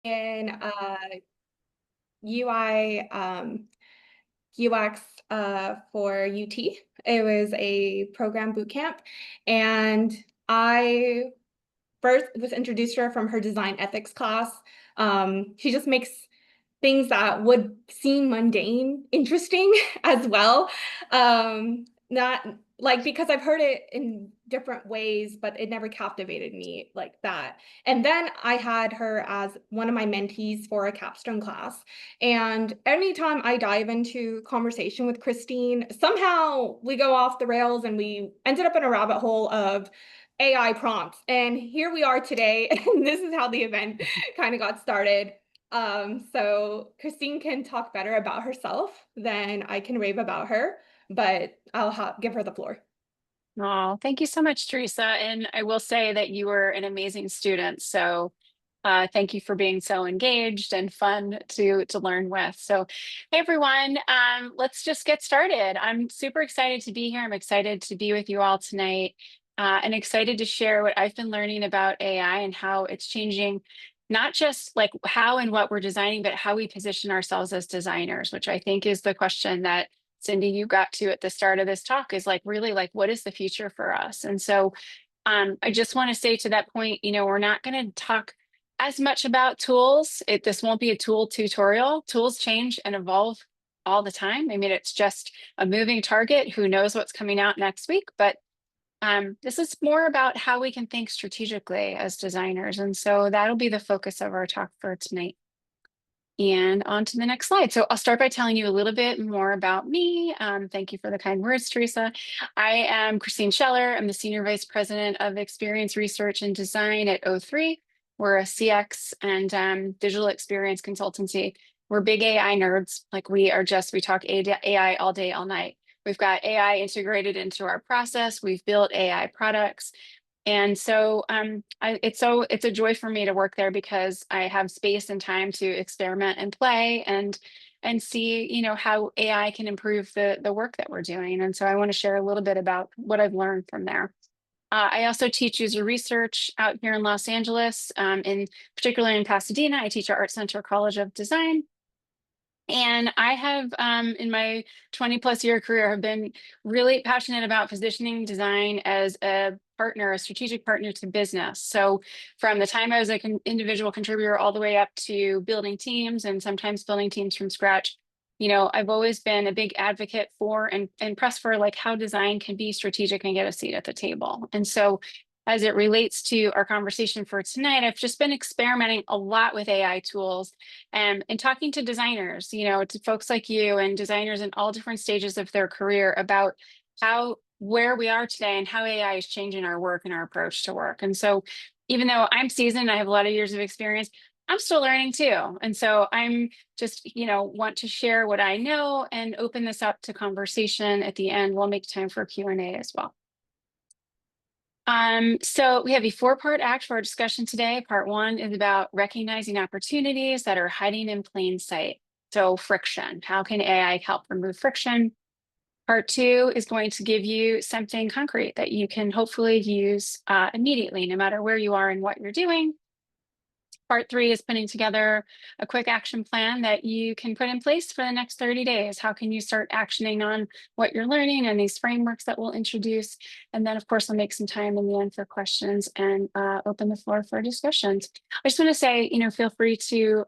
in UI UX for UT. It was a program boot camp, and I first was introduced to her from her design ethics class. She just makes things that would seem mundane interesting as well. Not like because I've heard it in different ways, but it never captivated me like that. And then I had her as one of my mentees for a capstone class. And anytime I dive into conversation with Christine, somehow we go off the rails and we ended up in a rabbit hole of AI prompts. And here we are today, and this is how the event kind of got started. So Christine can talk better about herself than I can rave about her, but I'll give her the floor. Oh, thank you so much, Teresa. And I will say that you were an amazing student. So thank you for being so engaged and fun to learn with. So, hey everyone, let's just get started. I'm super excited to be here. I'm excited to be with you all tonight, and excited to share what I've been learning about AI and how it's changing not just like how and what we're designing, but how we position ourselves as designers, which I think is the question that Cindy, you got to at the start of this talk is like really like what is the future for us? And so I just want to say to that point, we're not going to talk as much about tools. This won't be a tool tutorial. Tools change and evolve all the time. I mean, it's just a moving target. Who knows what's coming out next week? But this is more about how we can think strategically as designers. And so that'll be the focus of our talk for tonight. And on to the next slide. So I'll start by telling you a little bit more about me. Thank you for the kind words, Teresa. I am Christine Scheller. I'm the Senior Vice President of Experience Research and Design at O3. We're a CX and digital experience consultancy. We're big AI nerds. Like we talk AI all day, all night. We've got AI integrated into our process. We've built AI products. And so it's a joy for me to work there because I have space and time to experiment and play and see, how AI can improve the work that we're doing. And so I want to share a little bit about what I've learned from there. I also teach user research out here in Los Angeles, particularly in Pasadena. I teach at Art Center College of Design. And I have, in my 20 plus year career, have been really passionate about positioning design as a partner, a strategic partner to business. So from the time I was an individual contributor all the way up to building teams and sometimes building teams from scratch, I've always been a big advocate for and press for like how design can be strategic and get a seat at the table. And so as it relates to our conversation for tonight, I've just been experimenting a lot with AI tools and talking to designers, to folks like you and designers in all different stages of their career about where we are today and how AI is changing our work and our approach to work. And so even though I'm seasoned, I have a lot of years of experience, I'm still learning too. And so I'm just, want to share what I know and open this up to conversation at the end. We'll make time for Q&A as well. So we have a four-part act for our discussion today. Part one is about recognizing opportunities that are hiding in plain sight. So friction, how can AI help remove friction? Part two is going to give you something concrete that you can hopefully use immediately, no matter where you are and what you're doing. Part three is putting together a quick action plan that you can put in place for the next 30 days. How can you start actioning on what you're learning and these frameworks that we'll introduce? And then, of course, I'll make some time in the end for questions and open the floor for discussions. I just want to say, feel free to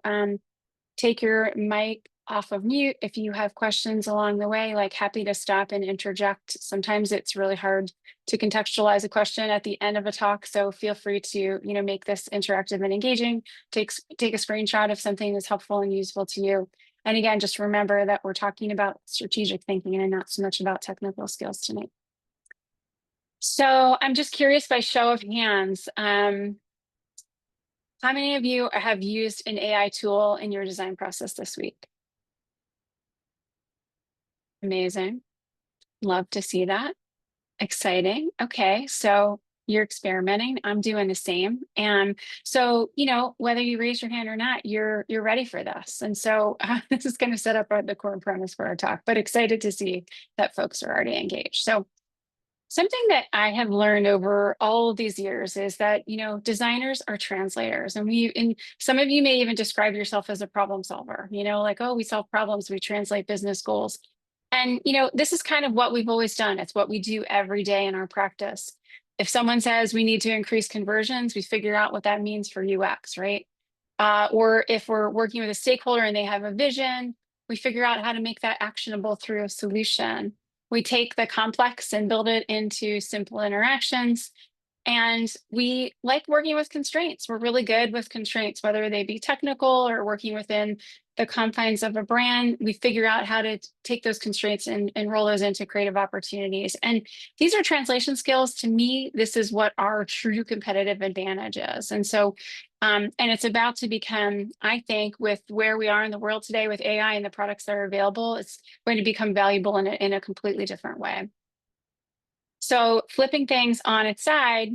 take your mic off of mute if you have questions along the way, like happy to stop and interject. Sometimes it's really hard to contextualize a question at the end of a talk. So feel free to, make this interactive and engaging. Take a screenshot if something is helpful and useful to you. And again, just remember that we're talking about strategic thinking and not so much about technical skills tonight. So I'm just curious by show of hands, how many of you have used an AI tool in your design process this week? Amazing. Love to see that. Exciting. Okay, so you're experimenting. I'm doing the same. And so, whether you raise your hand or not, you're ready for this. And so this is going to set up the core premise for our talk, but excited to see that folks are already engaged. So Something that I have learned over all of these years is that, designers are translators. And some of you may even describe yourself as a problem solver, like, oh, we solve problems, we translate business goals. And, this is kind of what we've always done. It's what we do every day in our practice. If someone says we need to increase conversions, we figure out what that means for UX, right? Or if we're working with a stakeholder and they have a vision, we figure out how to make that actionable through a solution. We take the complex and build it into simple interactions. And we like working with constraints. We're really good with constraints, whether they be technical or working within the confines of a brand. We figure out how to take those constraints and roll those into creative opportunities. And these are translation skills. To me, this is what our true competitive advantage is. And so, and it's about to become, I think, with where we are in the world today with AI and the products that are available, it's going to become valuable in a completely different way. So flipping things on its side,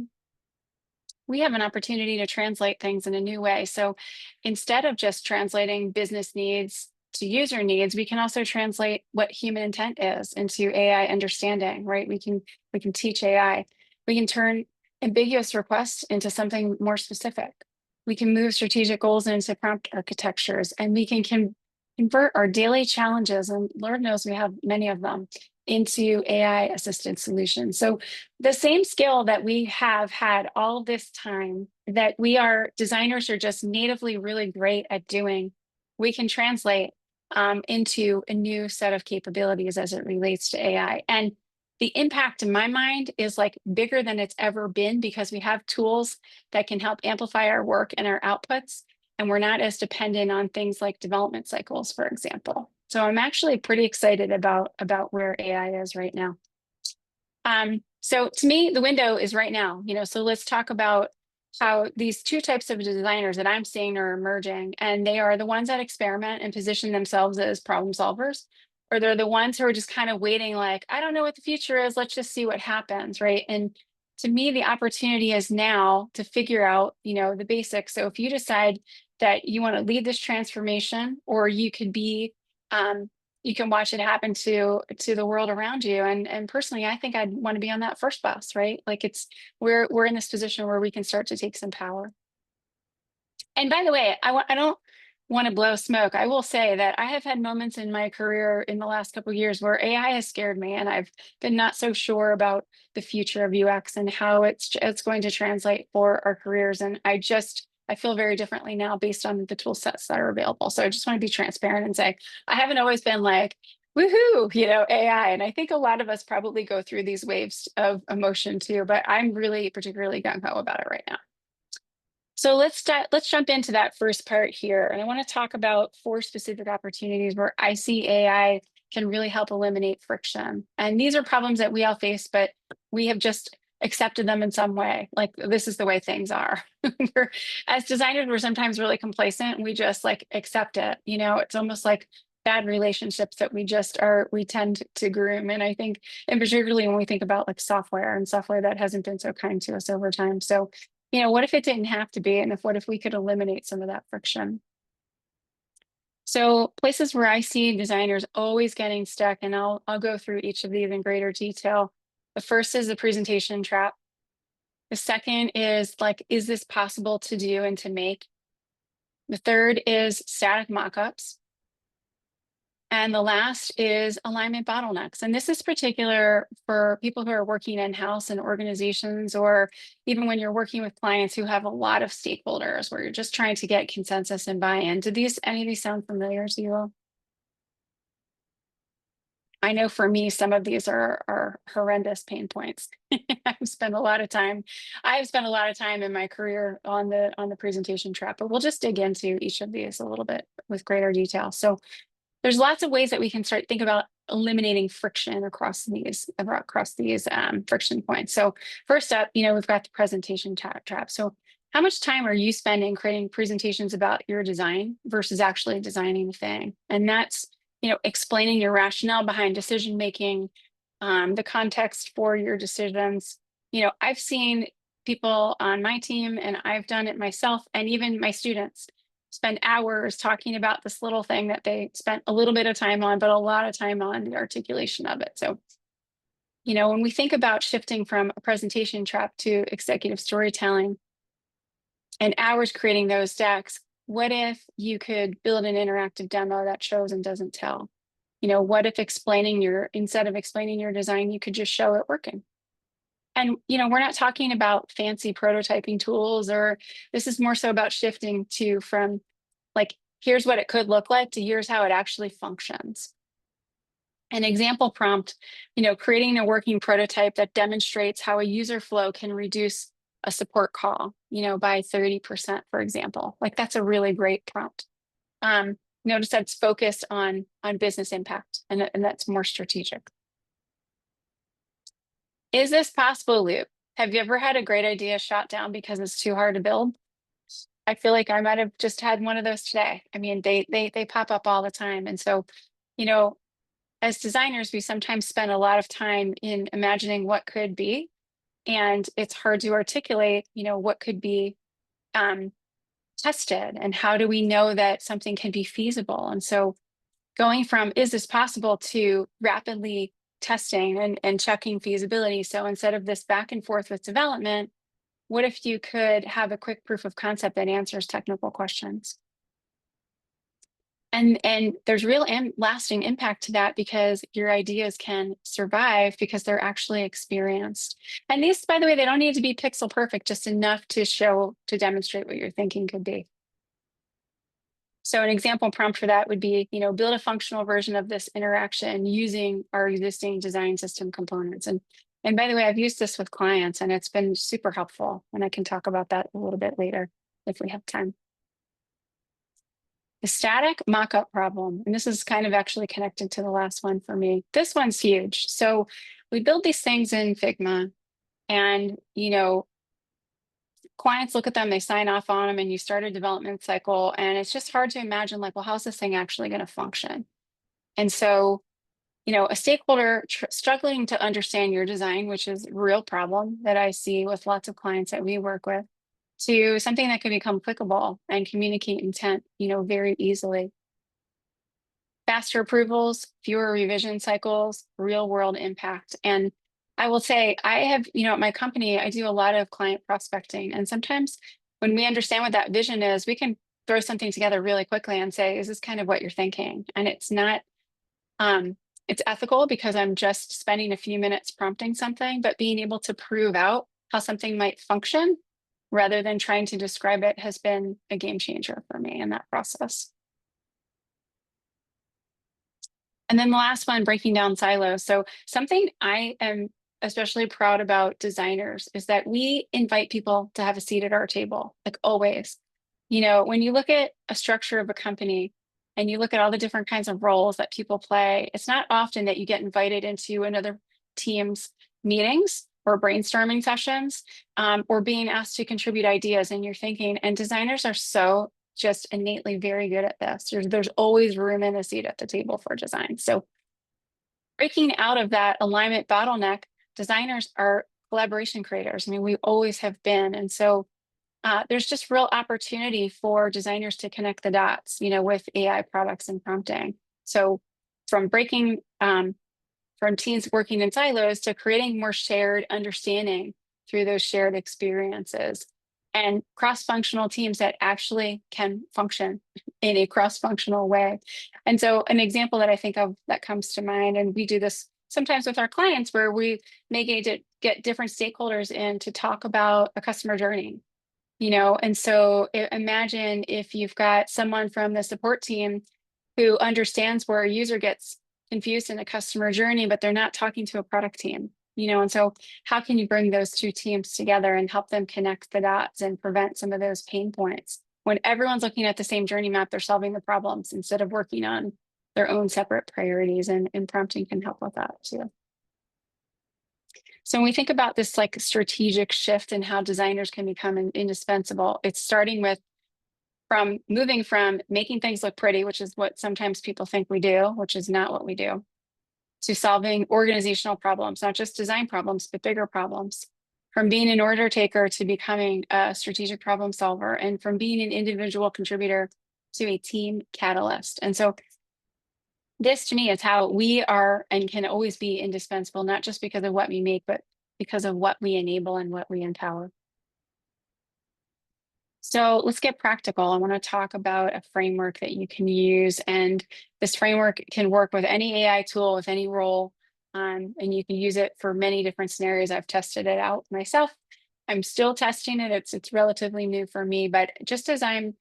we have an opportunity to translate things in a new way. So instead of just translating business needs to user needs, we can also translate what human intent is into AI understanding, right? We can teach AI. We can turn ambiguous requests into something more specific. We can move strategic goals into prompt architectures, and we can convert our daily challenges, and Lord knows we have many of them, into AI assisted solutions. So the same skill that we have had all this time that designers are just natively really great at doing, we can translate into a new set of capabilities as it relates to AI. And the impact in my mind is like bigger than it's ever been because we have tools that can help amplify our work and our outputs. And we're not as dependent on things like development cycles, for example. So I'm actually pretty excited about where AI is right now. So to me, the window is right now, so let's talk about how these two types of designers that I'm seeing are emerging, and they are the ones that experiment and position themselves as problem solvers, or they're the ones who are just kind of waiting, like, I don't know what the future is, let's just see what happens, right? And to me, the opportunity is now to figure out, the basics. So if you decide that you want to lead this transformation, or you could be you can watch it happen to the world around you. And personally, I think I'd want to be on that first bus, right? Like we're in this position where we can start to take some power. And by the way, I don't want to blow smoke. I will say that I have had moments in my career in the last couple of years where AI has scared me, and I've been not so sure about the future of UX and how it's going to translate for our careers. And I feel very differently now based on the tool sets that are available. So I just want to be transparent and say, I haven't always been like, woohoo, AI. And I think a lot of us probably go through these waves of emotion too, but I'm really particularly gung-ho about it right now. So let's jump into that first part here. And I want to talk about 4 specific opportunities where I see AI can really help eliminate friction. And these are problems that we all face, but we have just accepted them in some way. Like, this is the way things are. As designers, we're sometimes really complacent and we just like accept it. It's almost like bad relationships that we tend to groom. And I think, and particularly when we think about like software that hasn't been so kind to us over time. So what if it didn't have to be? And what if we could eliminate some of that friction? So places where I see designers always getting stuck, and I'll go through each of these in greater detail. The first is the presentation trap. The second is like, is this possible to do and to make? The third is static mockups. And the last is alignment bottlenecks. And this is particular for people who are working in-house in organizations, or even when you're working with clients who have a lot of stakeholders where you're just trying to get consensus and buy-in. Do any of these sound familiar to you all? I know for me, some of these are horrendous pain points. I've spent a lot of time in my career on the presentation trap, but we'll just dig into each of these a little bit with greater detail. So there's lots of ways that we can start think about eliminating friction across these friction points. So first up, we've got the presentation trap. So how much time are you spending creating presentations about your design versus actually designing the thing? And that's, explaining your rationale behind decision making, the context for your decisions. I've seen people on my team, and I've done it myself, and even my students spend hours talking about this little thing that they spent a little bit of time on, but a lot of time on the articulation of it. So when we think about shifting from a presentation trap to executive storytelling and hours creating those decks, what if you could build an interactive demo that shows and doesn't tell? What if instead of explaining your design, you could just show it working? And, we're not talking about fancy prototyping tools, or this is more so about shifting from like, here's what it could look like to here's how it actually functions. An example prompt, creating a working prototype that demonstrates how a user flow can reduce a support call, by 30%, for example. Like, that's a really great prompt. Notice that's focused on business impact, and that's more strategic. Is this possible, Luke? Have you ever had a great idea shot down because it's too hard to build? I feel like I might have just had one of those today. I mean, they pop up all the time. And so, as designers, we sometimes spend a lot of time in imagining what could be, and it's hard to articulate, what could be tested, and how do we know that something can be feasible? And so going from, is this possible, to rapidly testing and checking feasibility. So instead of this back and forth with development, what if you could have a quick proof of concept that answers technical questions? And there's real and lasting impact to that, because your ideas can survive because they're actually experienced. And these, by the way, they don't need to be pixel perfect, just enough to demonstrate what your thinking could be. So an example prompt for that would be, build a functional version of this interaction using our existing design system components. And by the way, I've used this with clients, and it's been super helpful. And I can talk about that a little bit later if we have time. The static mockup problem, and this is kind of actually connected to the last one for me. This one's huge. So we build these things in Figma, and clients look at them, they sign off on them, and you start a development cycle, and it's just hard to imagine, like, well, how's this thing actually going to function? And so, a stakeholder struggling to understand your design, which is a real problem that I see with lots of clients that we work with, to something that can become clickable and communicate intent, very easily. Faster approvals, fewer revision cycles, real world impact. And I will say, I have, at my company, I do a lot of client prospecting. And sometimes when we understand what that vision is, we can throw something together really quickly and say, is this kind of what you're thinking? And it's not, it's ethical because I'm just spending a few minutes prompting something, but being able to prove out how something might function rather than trying to describe it has been a game changer for me in that process. And then the last one, breaking down silos. So something I am especially proud about designers is that we invite people to have a seat at our table, like always. When you look at a structure of a company and you look at all the different kinds of roles that people play, it's not often that you get invited into another team's meetings or brainstorming sessions, or being asked to contribute ideas in your thinking. And designers are so just innately very good at this. There's always room in a seat at the table for design. So breaking out of that alignment bottleneck, designers are collaboration creators. I mean, we always have been. And so there's just real opportunity for designers to connect the dots, with AI products and prompting. So from breaking from teams working in silos to creating more shared understanding through those shared experiences, and cross-functional teams that actually can function in a cross-functional way. And so an example that I think of that comes to mind, and we do this sometimes with our clients, where we may get different stakeholders in to talk about a customer journey, and so imagine if you've got someone from the support team who understands where a user gets confused in a customer journey, but they're not talking to a product team, and so how can you bring those two teams together and help them connect the dots and prevent some of those pain points? When everyone's looking at the same journey map, they're solving the problems instead of working on their own separate priorities, and prompting can help with that too. So when we think about this like strategic shift in how designers can become indispensable, it's starting with moving from making things look pretty, which is what sometimes people think we do, which is not what we do, to solving organizational problems, not just design problems, but bigger problems. From being an order taker to becoming a strategic problem solver, and from being an individual contributor to a team catalyst. And so This to me is how we are and can always be indispensable, not just because of what we make, but because of what we enable and what we empower. So let's get practical. I want to talk about a framework that you can use, and this framework can work with any AI tool, with any role, and you can use it for many different scenarios. I've tested it out myself. I'm still testing it. It's relatively new for me, but just as I've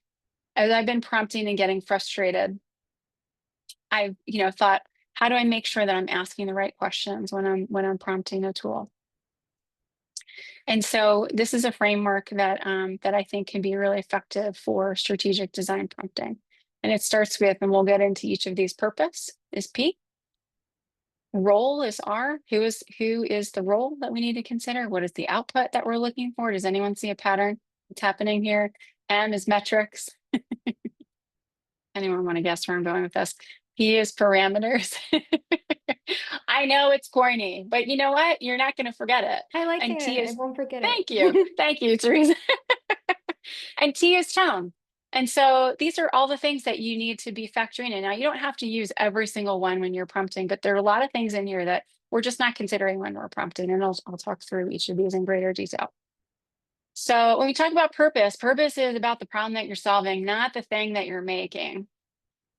been prompting and getting frustrated, I've thought, how do I make sure that I'm asking the right questions when I'm prompting a tool? And so this is a framework that that I think can be really effective for strategic design prompting. And it starts with, and we'll get into each of these. Purpose is P. Role is R. Who is the role that we need to consider? What is the output that we're looking for? Does anyone see a pattern that's happening here? M is metrics. Anyone want to guess where I'm going with this? P is parameters. I know it's corny, but you know what? You're not going to forget it. I like And T it. I is, won't forget thank you. it. Thank you, Teresa. And T is tone. And so these are all the things that you need to be factoring in. Now, you don't have to use every single one when you're prompting, but there are a lot of things in here that we're just not considering when we're prompting. And I'll talk through each of these in greater detail. So when we talk about purpose, purpose is about the problem that you're solving, not the thing that you're making.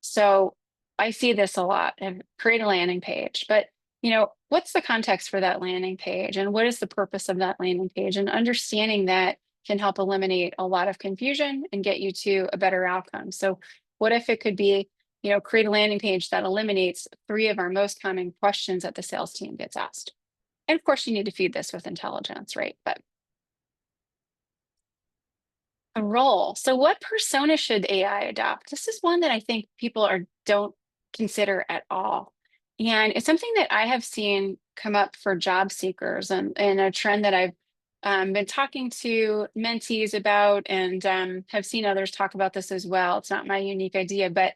So I see this a lot, and create a landing page, but what's the context for that landing page, and what is the purpose of that landing page? And understanding that can help eliminate a lot of confusion and get you to a better outcome. So what if it could be, create a landing page that eliminates 3 of our most common questions that the sales team gets asked? And of course, you need to feed this with intelligence, right? But a role. So what persona should AI adopt? This is one that I think people don't consider at all. And it's something that I have seen come up for job seekers, and a trend that I've been talking to mentees about, and have seen others talk about this as well. It's not my unique idea, but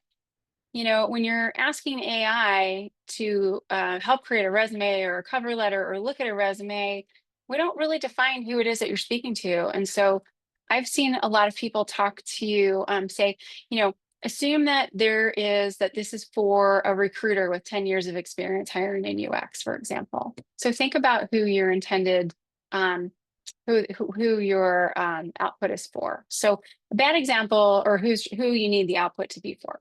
when you're asking AI to help create a resume or a cover letter or look at a resume, we don't really define who it is that you're speaking to. And so I've seen a lot of people talk to you, say, assume that this is for a recruiter with 10 years of experience hiring in UX, for example. So think about who your intended, who your output is for. So a bad example, or who you need the output to be for.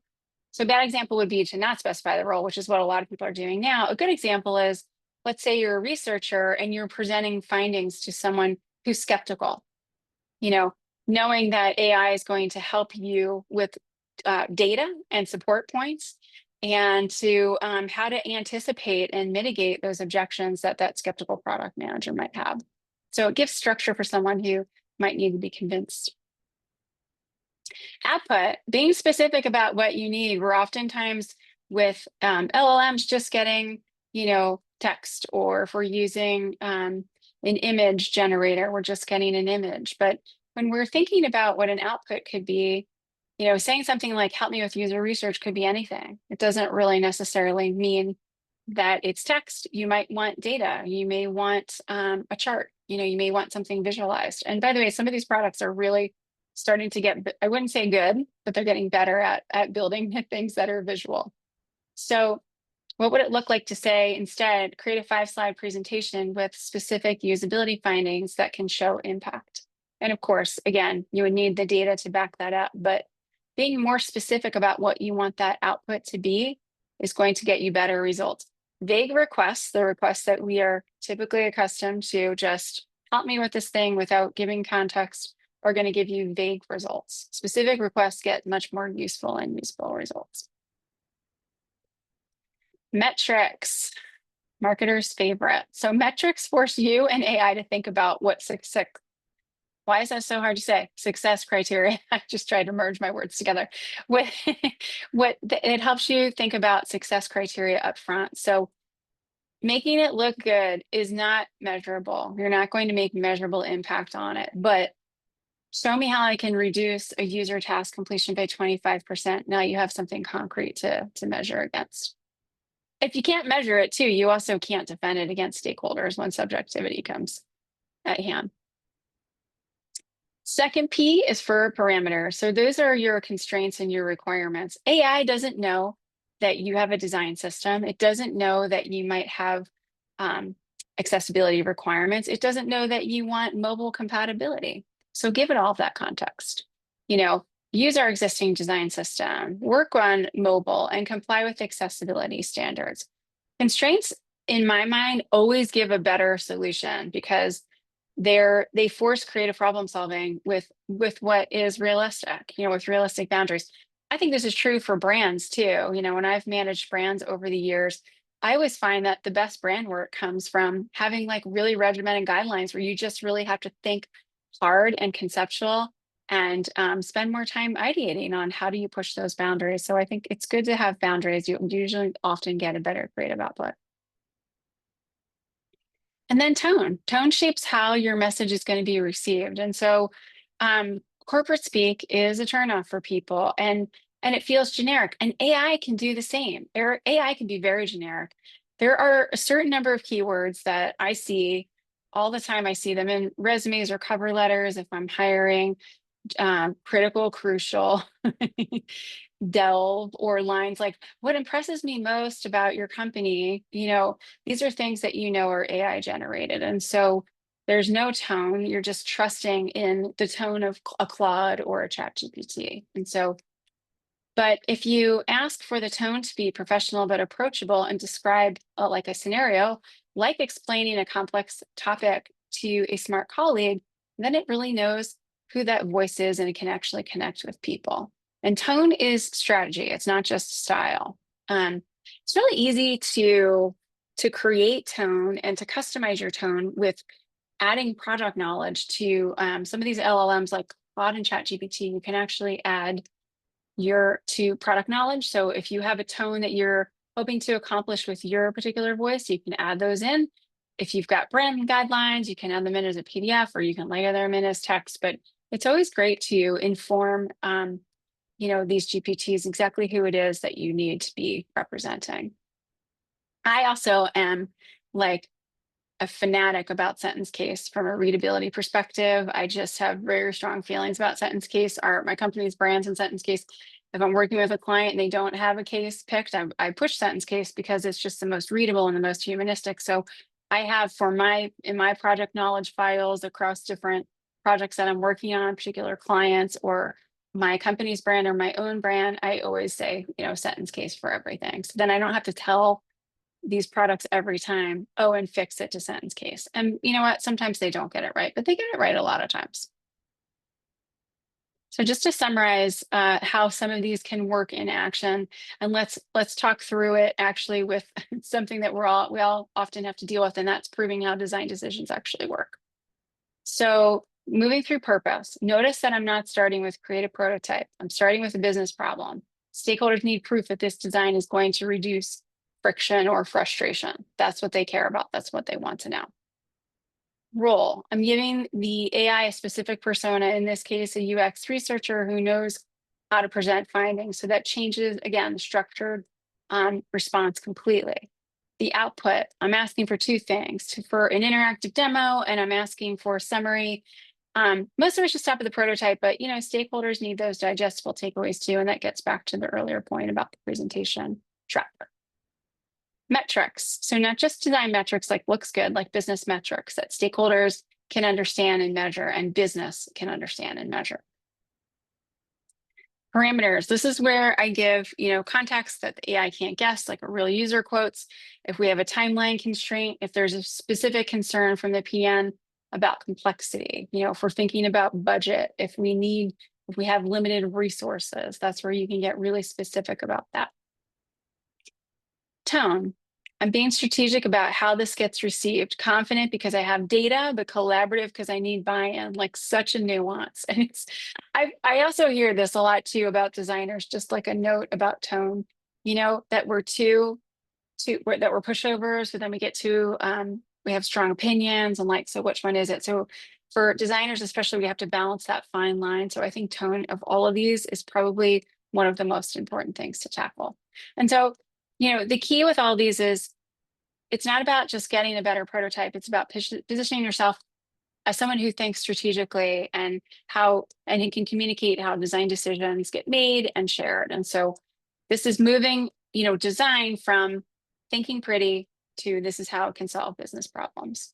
So a bad example would be to not specify the role, which is what a lot of people are doing now. A good example is, let's say you're a researcher and you're presenting findings to someone who's skeptical, knowing that AI is going to help you with data and support points, and to how to anticipate and mitigate those objections that skeptical product manager might have. So it gives structure for someone who might need to be convinced. Output, being specific about what you need. We're oftentimes with LLMs just getting, text, or if we're using an image generator, we're just getting an image. But when we're thinking about what an output could be, saying something like help me with user research could be anything. It doesn't really necessarily mean that it's text. You might want data. You may want a chart. You may want something visualized. And by the way, some of these products are really starting to get, I wouldn't say good, but they're getting better at building things that are visual. So what would it look like to say, instead, create a 5-slide presentation with specific usability findings that can show impact? And of course, again, you would need the data to back that up, but being more specific about what you want that output to be is going to get you better results. Vague requests, the requests that we are typically accustomed to, just help me with this thing without giving context, are going to give you vague results. Specific requests get much more useful and useful results. Metrics, marketers' favorite. So metrics force you and AI to think about what success. Why is that so hard to say? Success criteria. I just tried to merge my words together. It helps you think about success criteria up front. So making it look good is not measurable. You're not going to make measurable impact on it, but show me how I can reduce a user task completion by 25%. Now you have something concrete to measure against. If you can't measure it too, you also can't defend it against stakeholders when subjectivity comes at hand. Second P is for parameters. So those are your constraints and your requirements. AI doesn't know that you have a design system. It doesn't know that you might have accessibility requirements. It doesn't know that you want mobile compatibility. So give it all of that context. Use our existing design system, work on mobile, and comply with accessibility standards. Constraints, in my mind, always give a better solution because they force creative problem solving with what is realistic, with realistic boundaries. I think this is true for brands too. When I've managed brands over the years, I always find that the best brand work comes from having like really regimented guidelines where you just really have to think hard and conceptual and spend more time ideating on how do you push those boundaries. So I think it's good to have boundaries. You usually often get a better creative output. And then tone. Tone shapes how your message is going to be received. And so corporate speak is a turnoff for people and it feels generic. And AI can do the same. AI can be very generic. There are a certain number of keywords that I see all the time. I see them in resumes or cover letters if I'm hiring, critical, crucial, delve, or lines like, what impresses me most about your company, these are things that are AI generated. And so there's no tone. You're just trusting in the tone of a Claude or a ChatGPT. And so, but if you ask for the tone to be professional but approachable and describe like a scenario, like explaining a complex topic to a smart colleague, then it really knows who that voice is and it can actually connect with people. And tone is strategy. It's not just style. It's really easy to create tone and to customize your tone with adding product knowledge to some of these LLMs like Claude and ChatGPT. You can actually add to product knowledge. So if you have a tone that you're hoping to accomplish with your particular voice, you can add those in. If you've got brand guidelines, you can add them in as a PDF or you can layer them in as text. But it's always great to inform these GPTs exactly who it is that you need to be representing. I also am like a fanatic about sentence case from a readability perspective. I just have very strong feelings about sentence case. My company's brands and sentence case. If I'm working with a client and they don't have a case picked, I push sentence case because it's just the most readable and the most humanistic. So I have in my project knowledge files across different projects that I'm working on, particular clients or my company's brand or my own brand, I always say, sentence case for everything. So then I don't have to tell these products every time, and fix it to sentence case. And you know what? Sometimes they don't get it right, but they get it right a lot of times. So just to summarize how some of these can work in action, and let's talk through it actually with something that we all often have to deal with, and that's proving how design decisions actually work. So moving through purpose, notice that I'm not starting with create a prototype. I'm starting with a business problem. Stakeholders need proof that this design is going to reduce friction or frustration. That's what they care about. That's what they want to know. Role, I'm giving the AI a specific persona, in this case, a UX researcher who knows how to present findings. So that changes, again, the structured response completely. The output, I'm asking for two things, for an interactive demo, and I'm asking for a summary. Most of us just stop at the prototype, but stakeholders need those digestible takeaways too. And that gets back to the earlier point about the presentation tracker. Metrics. So not just design metrics like looks good, like business metrics that stakeholders can understand and measure and business can understand and measure. Parameters. This is where I give, context that the AI can't guess, like a real user quotes. If we have a timeline constraint, if there's a specific concern from the PN about complexity, if we're thinking about budget, if we have limited resources, that's where you can get really specific about that. Tone. I'm being strategic about how this gets received. Confident because I have data, but collaborative because I need buy-in, like such a nuance. And I also hear this a lot too about designers, just like a note about tone, that we're that we're pushovers, but then we get we have strong opinions and like, so which one is it? So for designers, especially, we have to balance that fine line. So I think tone of all of these is probably one of the most important things to tackle. And so the key with all these is it's not about just getting a better prototype. It's about positioning yourself as someone who thinks strategically and he can communicate how design decisions get made and shared. And so this is moving design from thinking pretty to this is how it can solve business problems.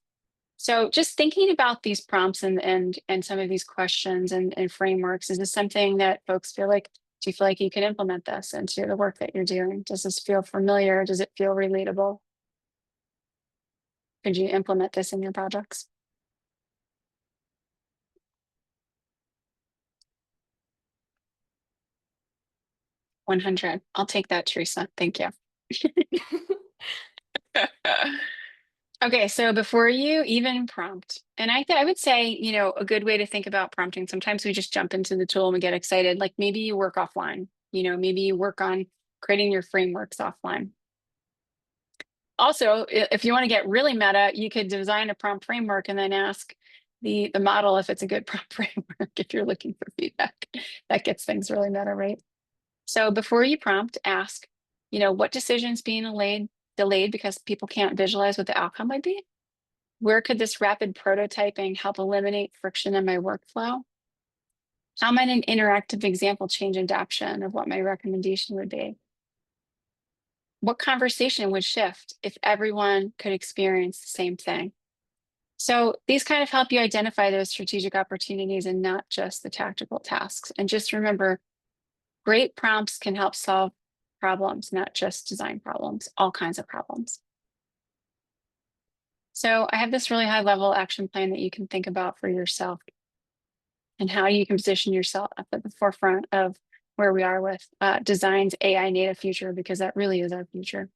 So just thinking about these prompts and some of these questions and frameworks, is this something that folks feel like, do you feel like you can implement this into the work that you're doing? Does this feel familiar? Does it feel relatable? Could you implement this in your projects? 100. I'll take that, Teresa. Thank you. Okay, so before you even prompt, and I would say, a good way to think about prompting, sometimes we just jump into the tool and we get excited. Like maybe you work offline, maybe you work on creating your frameworks offline. Also, if you want to get really meta, you could design a prompt framework and then ask the model if it's a good prompt framework if you're looking for feedback. That gets things really meta, right? So before you prompt, ask, what decision's being delayed because people can't visualize what the outcome might be? Where could this rapid prototyping help eliminate friction in my workflow? How might an interactive example change adoption of what my recommendation would be? What conversation would shift if everyone could experience the same thing? So these kind of help you identify those strategic opportunities and not just the tactical tasks. And just remember, great prompts can help solve problems, not just design problems, all kinds of problems. So I have this really high level action plan that you can think about for yourself and how you can position yourself up at the forefront of where we are with design's AI native future, because that really is our future.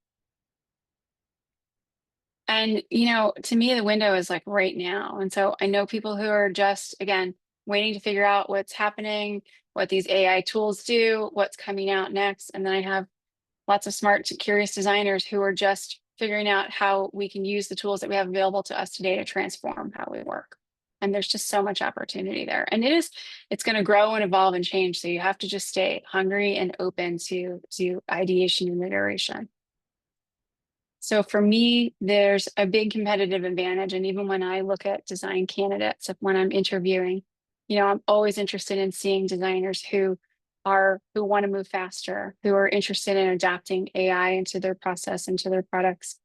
And, to me, the window is like right now. And so I know people who are just, again, waiting to figure out what's happening, what these AI tools do, what's coming out next. And then I have lots of smart, curious designers who are just figuring out how we can use the tools that we have available to us today to transform how we work. And there's just so much opportunity there. And it's going to grow and evolve and change. So you have to just stay hungry and open to ideation and iteration. So for me, there's a big competitive advantage. And even when I look at design candidates, when I'm interviewing, I'm always interested in seeing designers who want to move faster, who are interested in adapting AI into their process, into their products,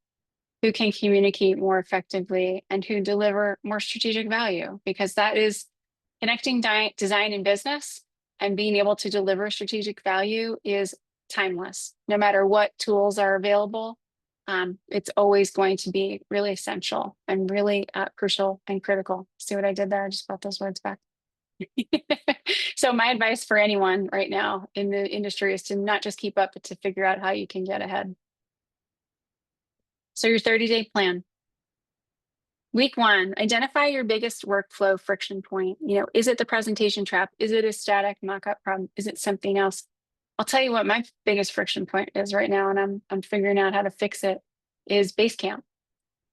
who can communicate more effectively, and who deliver more strategic value, because that is connecting design and business, and being able to deliver strategic value is timeless. No matter what tools are available, it's always going to be really essential and really crucial and critical. See what I did there? I just brought those words back. So my advice for anyone right now in the industry is to not just keep up, but to figure out how you can get ahead. So your 30-day plan. Week 1, identify your biggest workflow friction point. Is it the presentation trap? Is it a static mock-up problem? Is it something else? I'll tell you what my biggest friction point is right now, and I'm figuring out how to fix it, is Basecamp.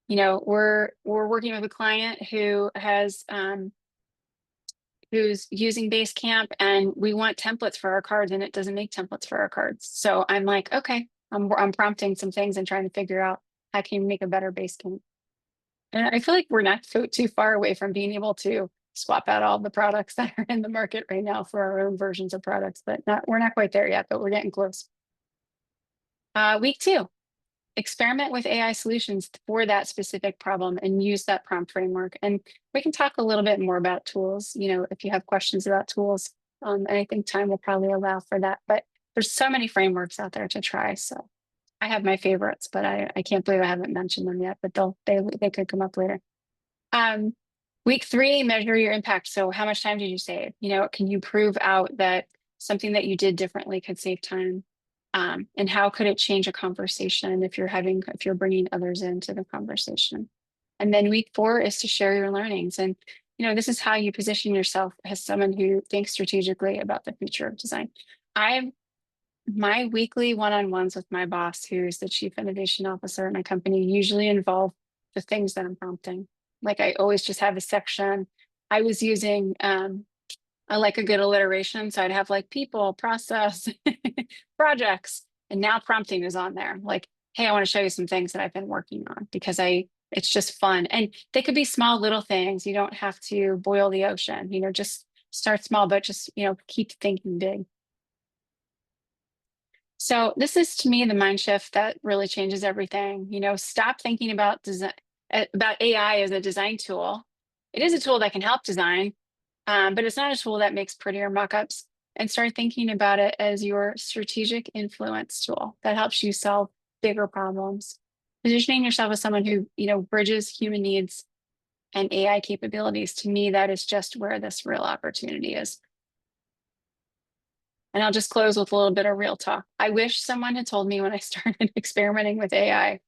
We're working with a client who has who's using Basecamp, and we want templates for our cards, and it doesn't make templates for our cards. So I'm like, okay, I'm prompting some things and trying to figure out how can you make a better Basecamp. And I feel like we're not too far away from being able to swap out all the products that are in the market right now for our own versions of products, but we're not quite there yet, but we're getting close. Week 2, experiment with AI solutions for that specific problem and use that prompt framework. And we can talk a little bit more about tools, if you have questions about tools. And I think time will probably allow for that, but there's so many frameworks out there to try. So I have my favorites, but I can't believe I haven't mentioned them yet, but they could come up later. Week 3, measure your impact. So how much time did you save? Can you prove out that something that you did differently could save time? And how could it change a conversation if you're bringing others into the conversation? And then week 4 is to share your learnings. And, this is how you position yourself as someone who thinks strategically about the future of design. My weekly one-on-ones with my boss, who's the chief innovation officer at my company, usually involve the things that I'm prompting. Like I always just have a section. I was using, I like a good alliteration. So I'd have like people, process, projects, and now prompting is on there. Like, hey, I want to show you some things that I've been working on, because it's just fun. And they could be small little things. You don't have to boil the ocean, just start small, but just, keep thinking big. So this is to me the mind shift that really changes everything. Stop thinking about design about AI as a design tool. It is a tool that can help design, but it's not a tool that makes prettier mockups. And start thinking about it as your strategic influence tool that helps you solve bigger problems. Positioning yourself as someone who, bridges human needs and AI capabilities. To me, that is just where this real opportunity is. And I'll just close with a little bit of real talk. I wish someone had told me when I started experimenting with AI,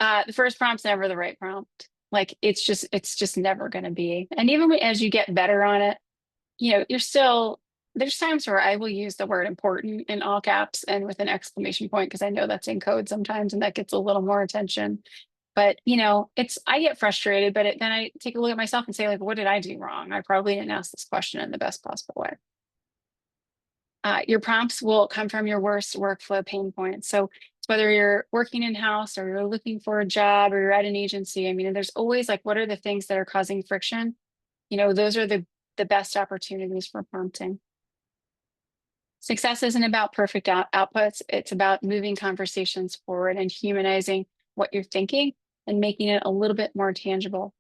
the first prompt's never the right prompt. Like it's just never going to be. And even as you get better on it, there's times where I will use the word important in all caps and with an exclamation point because I know that's in code sometimes and that gets a little more attention. But I get frustrated, but then I take a look at myself and say, like, what did I do wrong? I probably didn't ask this question in the best possible way. Your prompts will come from your worst workflow pain points. So whether you're working in-house or you're looking for a job or you're at an agency, I mean, there's always like, what are the things that are causing friction? Those are the best opportunities for prompting. Success isn't about perfect outputs. It's about moving conversations forward and humanizing what you're thinking and making it a little bit more tangible.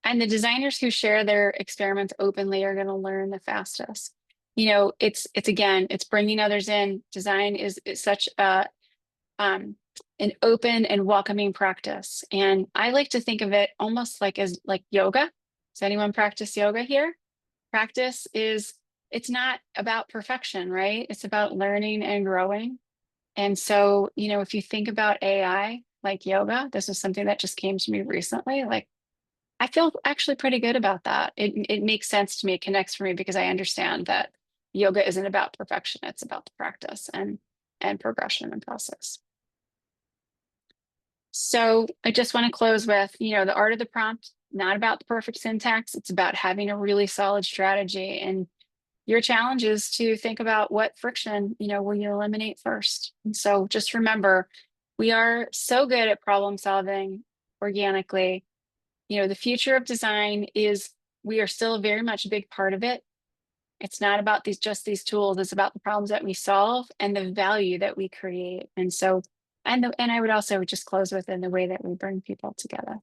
And the designers who share their experiments openly are going to learn the fastest. It's bringing others in. Design is such an open and welcoming practice. And I like to think of it almost like as like yoga. Does anyone practice yoga here? It's not about perfection, right? It's about learning and growing. And so, if you think about AI like yoga, this is something that just came to me recently. Like, I feel actually pretty good about that. It makes sense to me. It connects for me because I understand that yoga isn't about perfection. It's about the practice and progression and process. So I just want to close with, the art of the prompt, not about the perfect syntax. It's about having a really solid strategy. And your challenge is to think about what friction, will you eliminate first? And so just remember, we are so good at problem solving organically. The future of design is we are still very much a big part of it. It's not about just these tools. It's about the problems that we solve and the value that we create. And so, and I would also just close with in the way that we bring people together.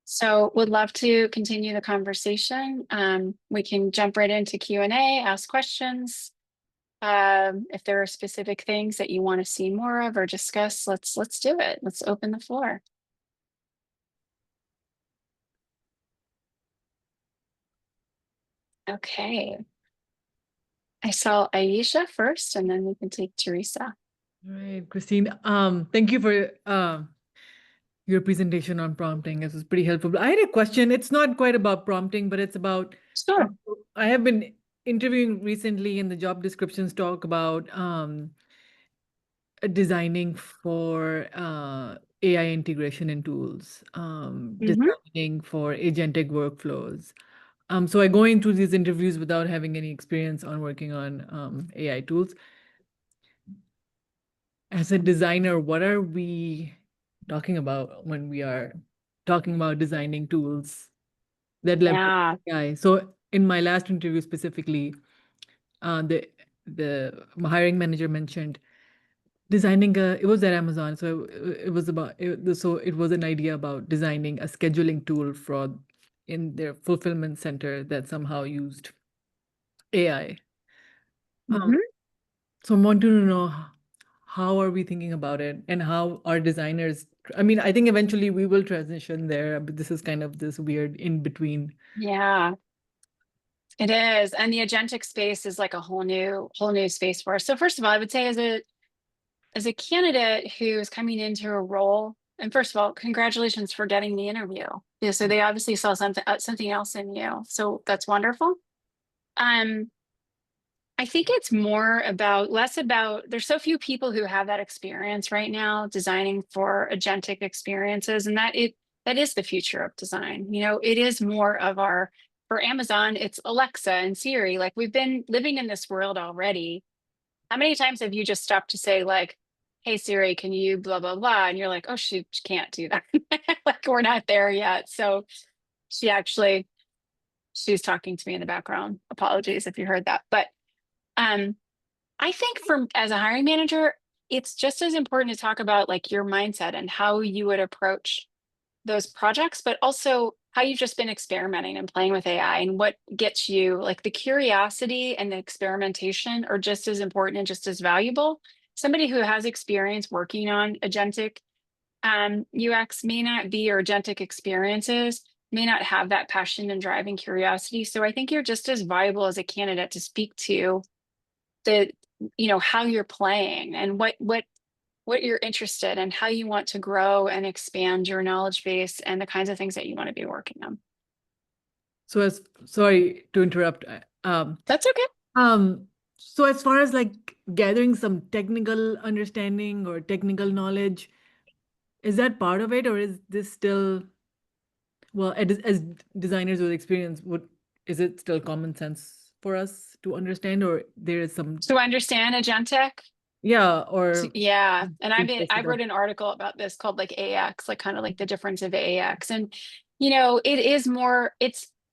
So would love to continue the conversation. We can jump right into Q&A, ask questions. If there are specific things that you want to see more of or discuss, let's do it. Let's open the floor. Okay. I saw Aisha first, and then we can take Teresa. All right, Christine. Thank you for your presentation on prompting. This was pretty helpful. I had a question. It's not quite about prompting, but it's about. Sure. I have been interviewing recently, and the job descriptions talk about designing for AI integration in tools, designing for agentic workflows. So I go into these interviews without having any experience on working on AI tools. As a designer, what are we talking about when we are talking about designing tools that leverage AI? So in my last interview specifically, the hiring manager mentioned designing it was at Amazon, so it was about so it was an idea about designing a scheduling tool for in their fulfillment center that somehow used AI. So I want to know how are we thinking about it and how our designers, I mean, I think eventually we will transition there, but this is kind of this weird in between. Yeah, it is. And the agentic space is like a whole new space for us. So first of all, I would say as a candidate who is coming into a role, and first of all, congratulations for getting the interview. Yeah, so they obviously saw something else in you. So that's wonderful. I think it's less about, there's so few people who have that experience right now designing for agentic experiences, and that is the future of design. It is more of for Amazon, it's Alexa and Siri. Like we've been living in this world already. How many times have you just stopped to say like, hey Siri, can you blah, blah, blah? And you're like, oh, she can't do that. Like we're not there yet. So she actually She's talking to me in the background. Apologies if you heard that. But I think as a hiring manager, it's just as important to talk about like your mindset and how you would approach those projects, but also how you've just been experimenting and playing with AI and what gets you, like the curiosity and the experimentation are just as important and just as valuable. Somebody who has experience working on agentic UX may not be, or agentic experiences may not have that passion and drive and curiosity. So I think you're just as valuable as a candidate to speak to the, how you're playing and what you're interested in, how you want to grow and expand your knowledge base and the kinds of things that you want to be working on. So sorry to interrupt. That's okay. So as far as like gathering some technical understanding or technical knowledge, is that part of it, or is this still, well, as designers with experience, is it still common sense for us to understand, or there is some? To understand agentic? Yeah, or yeah. And I wrote an article about this called like AX, like kind of like the difference of AX. And, it is more,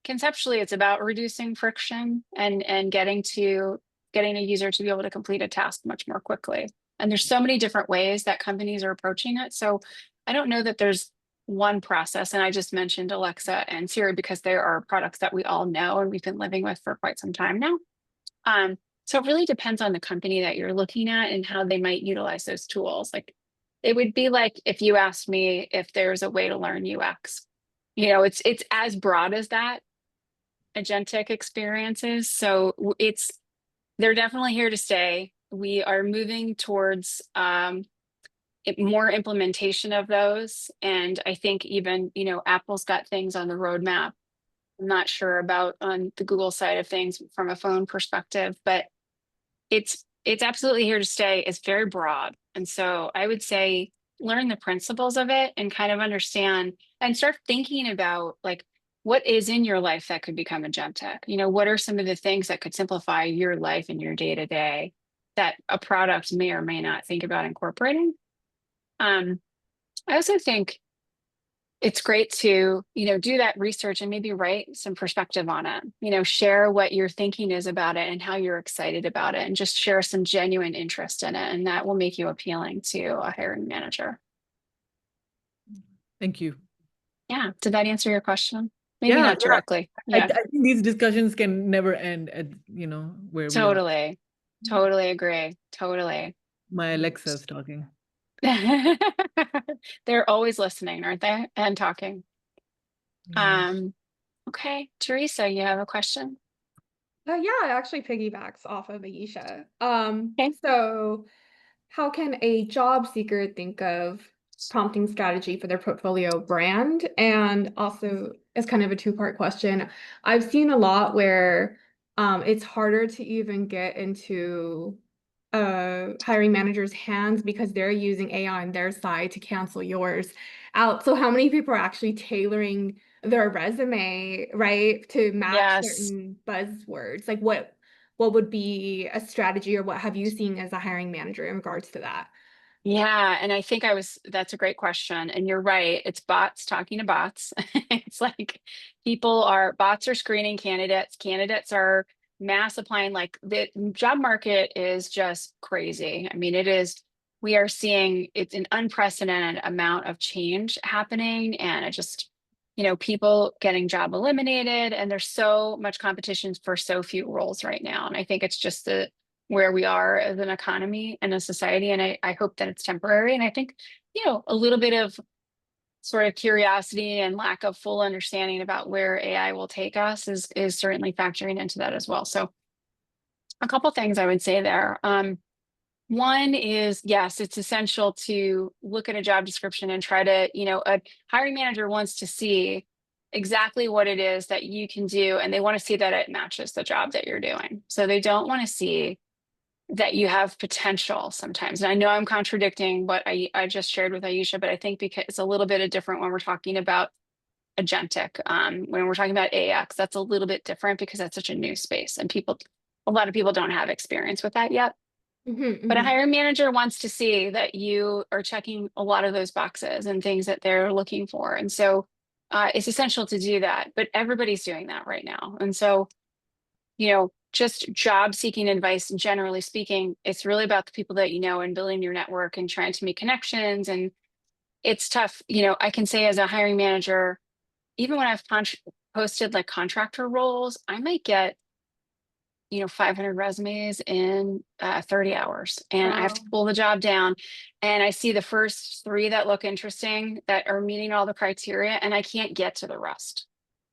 conceptually, it's about reducing friction and getting a user to be able to complete a task much more quickly. And there's so many different ways that companies are approaching it. So I don't know that there's one process. And I just mentioned Alexa and Siri because there are products that we all know and we've been living with for quite some time now. So it really depends on the company that you're looking at and how they might utilize those tools. Like it would be like if you asked me if there's a way to learn UX, it's as broad as that, agentic experiences. So they're definitely here to stay. We are moving towards more implementation of those. And I think even, Apple's got things on the roadmap. I'm not sure about on the Google side of things from a phone perspective, but it's absolutely here to stay. It's very broad. And so I would say learn the principles of it and kind of understand and start thinking about like what is in your life that could become agentic. What are some of the things that could simplify your life and your day-to-day that a product may or may not think about incorporating. I also think it's great to, do that research and maybe write some perspective on it, share what your thinking is about it and how you're excited about it and just share some genuine interest in it. And that will make you appealing to a hiring manager. Thank you. Yeah. Did that answer your question? Maybe not directly. Yeah. I think these discussions can never end at, where we are. Totally agree. Totally. My Alexa's talking. They're always listening, aren't they? And talking. Yeah. Okay, Teresa, you have a question? Yeah, it actually piggybacks off of Aisha. Okay. So how can a job seeker think of prompting strategy for their portfolio brand? And also, it's kind of a two-part question. I've seen a lot where it's harder to even get into hiring manager's hands because they're using AI on their side to cancel yours out. So how many people are actually tailoring their resume, right, to match certain buzzwords? Like what would be a strategy, or what have you seen as a hiring manager in regards to that? Yeah, and I think that's a great question. And you're right, it's bots talking to bots. It's like bots are screening candidates. Candidates are mass applying. Like the job market is just crazy. I mean, we are seeing it's an unprecedented amount of change happening. And it just, people getting job eliminated. And there's so much competition for so few roles right now. And I think it's just where we are as an economy and a society. And I hope that it's temporary. And I think, a little bit of sort of curiosity and lack of full understanding about where AI will take us is certainly factoring into that as well. So a couple things I would say there. One is, yes, it's essential to look at a job description and try to, a hiring manager wants to see exactly what it is that you can do. And they want to see that it matches the job that you're doing. So they don't want to see that you have potential sometimes. And I know I'm contradicting what I just shared with Aisha, but I think because it's a little bit different when we're talking about agentic. When we're talking about AX, that's a little bit different because that's such a new space and a lot of people don't have experience with that yet. But a hiring manager wants to see that you are checking a lot of those boxes and things that they're looking for. And so it's essential to do that, but everybody's doing that right now. And so, just job seeking advice, and generally speaking, it's really about the people that you know and building your network and trying to make connections. And it's tough. I can say as a hiring manager, even when I've posted like contractor roles, I might get 500 resumes in 30 hours, and I have to Wow. pull the job down, and I see the first 3 that look interesting, that are meeting all the criteria, and I can't get to the rest.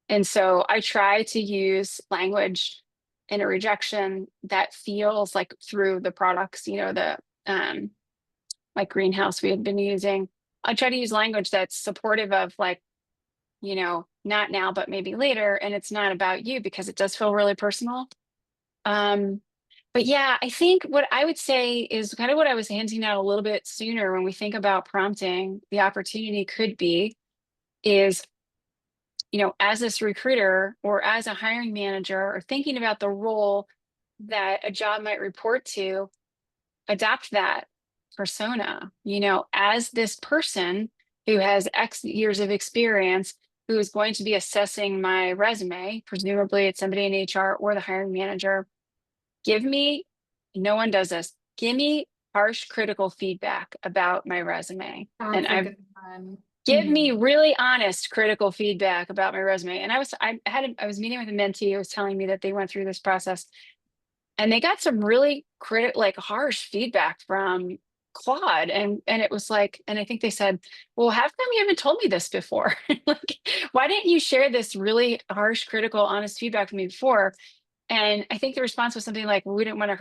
And so I try to use language in a rejection that feels like through the products, the like Greenhouse we had been using. I try to use language that's supportive of like, not now, but maybe later. And it's not about you, because it does feel really personal. But yeah, I think what I would say is kind of what I was hinting at a little bit sooner when we think about prompting. The opportunity could be is, as this recruiter or as a hiring manager, or thinking about the role that a job might report to, adopt that persona, as this person who has X years of experience, who is going to be assessing my resume. Presumably it's somebody in HR or the hiring manager. No one does this. Give me harsh, critical feedback about my resume. And That's a good one. give me really honest, critical feedback about my resume. And I was meeting with a mentee who was telling me that they went through this process, and they got some really harsh feedback from Claude. And it was like, and I think they said, well, how come you haven't told me this before? Like, why didn't you share this really harsh, critical, honest feedback with me before? And I think the response was something like, well, I didn't want to